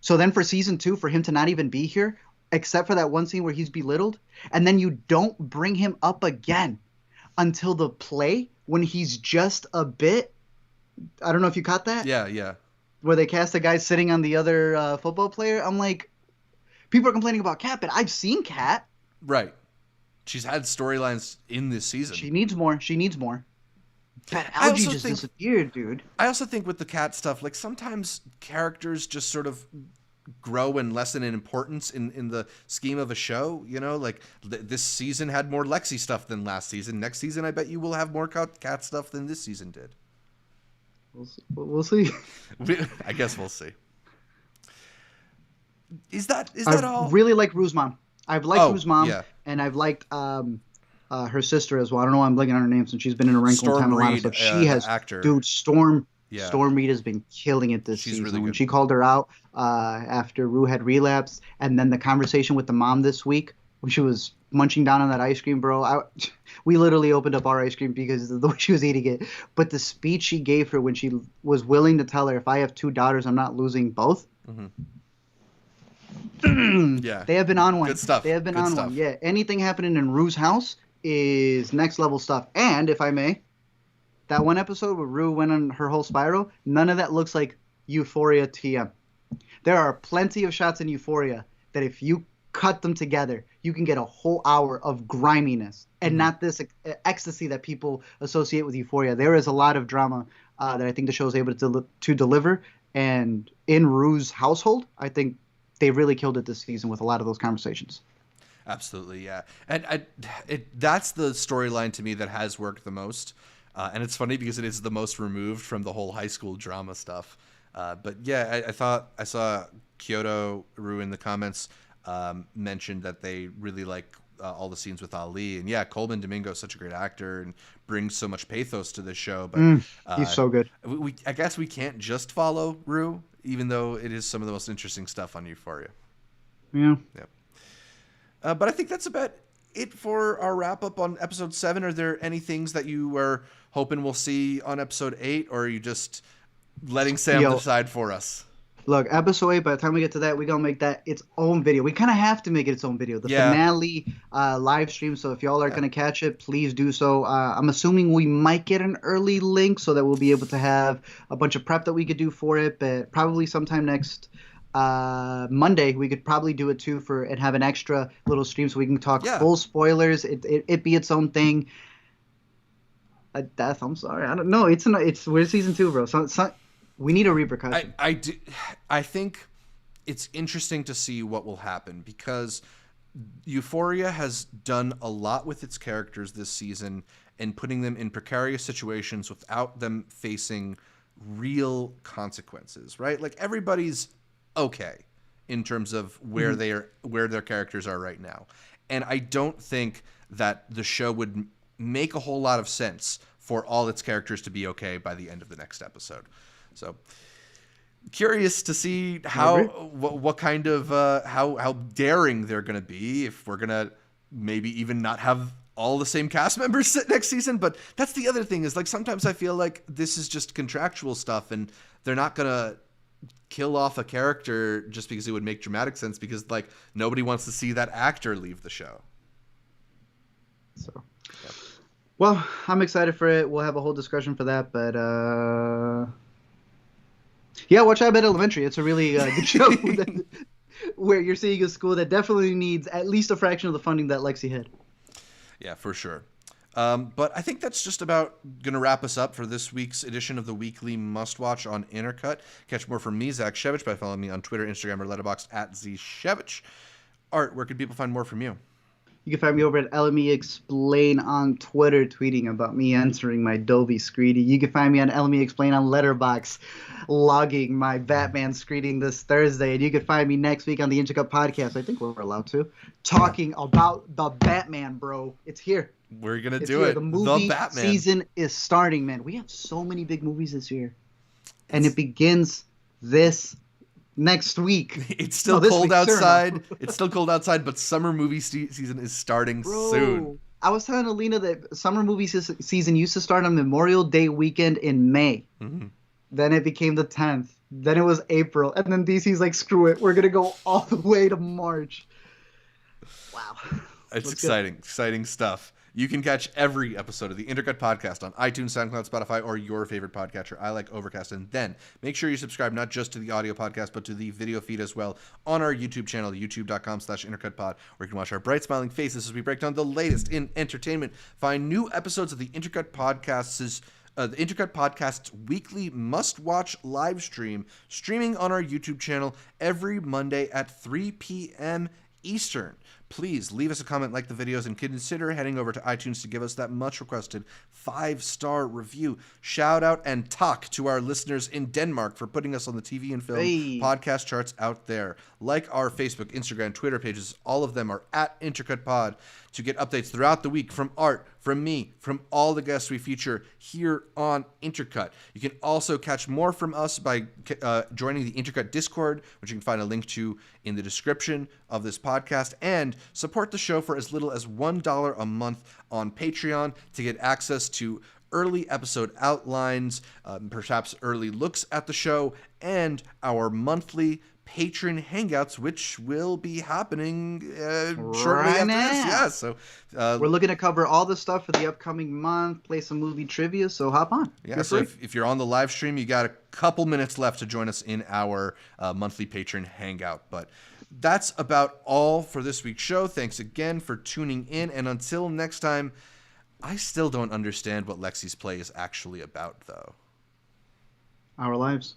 So then for season 2, for him to not even be here, except for that one scene where he's belittled, and then you don't bring him up again until the play when he's just a bit. I don't know if you caught that. Yeah. Where they cast a guy sitting on the other football player. I'm like, people are complaining about Kat, but I've seen Kat. Right. She's had storylines in this season. She needs more. But Algie just disappeared, dude. I also think with the Kat stuff, like sometimes characters just sort of grow and lessen in importance in the scheme of a show. You know, like this season had more Lexi stuff than last season. Next season, I bet you will have more Kat stuff than this season did. We'll see. I guess we'll see. Is that all? I really like Rue's mom. I've liked Rue's mom, yeah. And I've liked her sister as well. I don't know why I'm blanking on her name since she's been in a wrinkle time. A lot of stuff. She has, actor. Dude, Storm Reed has been killing it this season. Really when she called her out after Rue had relapsed, and then the conversation with the mom this week when she was munching down on that ice cream, bro. We literally opened up our ice cream because of the way she was eating it. But the speech she gave her when she was willing to tell her, if I have 2 daughters, I'm not losing both. Yeah, they have been on one. Good stuff. They have been on one. Yeah, anything happening in Rue's house is next level stuff. And if I may, that one episode where Rue went on her whole spiral, none of that looks like Euphoria TM. There are plenty of shots in Euphoria that if you cut them together, you can get a whole hour of griminess and not this ecstasy that people associate with Euphoria. There is a lot of drama that I think the show is able to deliver. And in Rue's household, I think they really killed it this season with a lot of those conversations. Absolutely, yeah. And that's the storyline to me that has worked the most. And it's funny because it is the most removed from the whole high school drama stuff. But yeah, I thought I saw Kyoto Rue in the comments mentioned that they really like all the scenes with Ali. And yeah, Coleman Domingo is such a great actor and brings so much pathos to this show. But he's so good. I guess we can't just follow Rue, even though it is some of the most interesting stuff on Euphoria. Yeah. But I think that's about it for our wrap up on episode 7. Are there any things that you are hoping we'll see on episode 8, or are you just letting Sam decide for us? Look, episode 8, by the time we get to that, we're going to make that its own video. We kind of have to make it its own video. The Yeah. finale live stream. So if y'all are Yeah. going to catch it, please do so. I'm assuming we might get an early link so that we'll be able to have a bunch of prep that we could do for it. But probably sometime next Monday, we could probably do it too and have an extra little stream so we can talk full spoilers. It be its own thing. Death, I'm sorry. I don't know. We're season 2, bro. So we need a repercussion. I think it's interesting to see what will happen because Euphoria has done a lot with its characters this season and putting them in precarious situations without them facing real consequences, right? Like everybody's okay in terms of where where their characters are right now. And I don't think that the show would make a whole lot of sense for all its characters to be okay by the end of the next episode. So curious to see what kind of how daring they're going to be, if we're going to maybe even not have all the same cast members sit next season. But that's the other thing is, like, sometimes I feel like this is just contractual stuff and they're not going to kill off a character just because it would make dramatic sense, because like nobody wants to see that actor leave the show. So well, I'm excited for it. We'll have a whole discussion for that, but yeah, watch Abbott Elementary. It's a really good show where you're seeing a school that definitely needs at least a fraction of the funding that Lexi had. Yeah, for sure. But I think that's just about going to wrap us up for this week's edition of the Weekly Must Watch on Intercut. Catch more from me, Zach Shevich, by following me on Twitter, Instagram, or Letterboxd at ZShevich. Art, where can people find more from you? You can find me over at LME Explain on Twitter, tweeting about me entering my Dolby screening. You can find me on LME Explain on Letterboxd, logging my Batman screening this Thursday. And you can find me next week on the Intercut podcast. I think we're allowed to. Talking about the Batman, bro. It's here. We're going to do it. The movie Batman season is starting, man. We have so many big movies this year. And it begins this next week. It's still cold outside. It's still cold outside, but summer movie season is starting soon. I was telling Alina that summer movie season used to start on Memorial Day weekend in May. Mm-hmm. Then it became the 10th. Then it was April. And then DC's like, screw it. We're going to go all the way to March. Wow. It's exciting stuff. You can catch every episode of the Intercut podcast on iTunes, SoundCloud, Spotify, or your favorite podcatcher. I like Overcast. And then make sure you subscribe not just to the audio podcast, but to the video feed as well on our YouTube channel, youtube.com/intercutpod, where you can watch our bright smiling faces as we break down the latest in entertainment. Find new episodes of the Intercut podcast's the Intercut Podcast's weekly must-watch live stream, streaming on our YouTube channel every Monday at 3 p.m. Eastern. Please leave us a comment, like the videos, and consider heading over to iTunes to give us that much-requested 5-star review. Shout out and talk to our listeners in Denmark for putting us on the TV and film podcast charts out there. Like our Facebook, Instagram, Twitter pages. All of them are at Intercut Pod to get updates throughout the week from Art, from me, from all the guests we feature here on Intercut. You can also catch more from us by joining the Intercut Discord, which you can find a link to in the description of this podcast, and support the show for as little as $1 a month on Patreon to get access to early episode outlines, perhaps early looks at the show, and our monthly patron hangouts, which will be happening shortly after this. Yeah, so we're looking to cover all the stuff for the upcoming month, play some movie trivia, so hop on. Yeah, so if you're on the live stream, you got a couple minutes left to join us in our monthly patron hangout. But that's about all for this week's show. Thanks again for tuning in, and until next time, I still don't understand what Lexi's play is actually about, though. Our lives.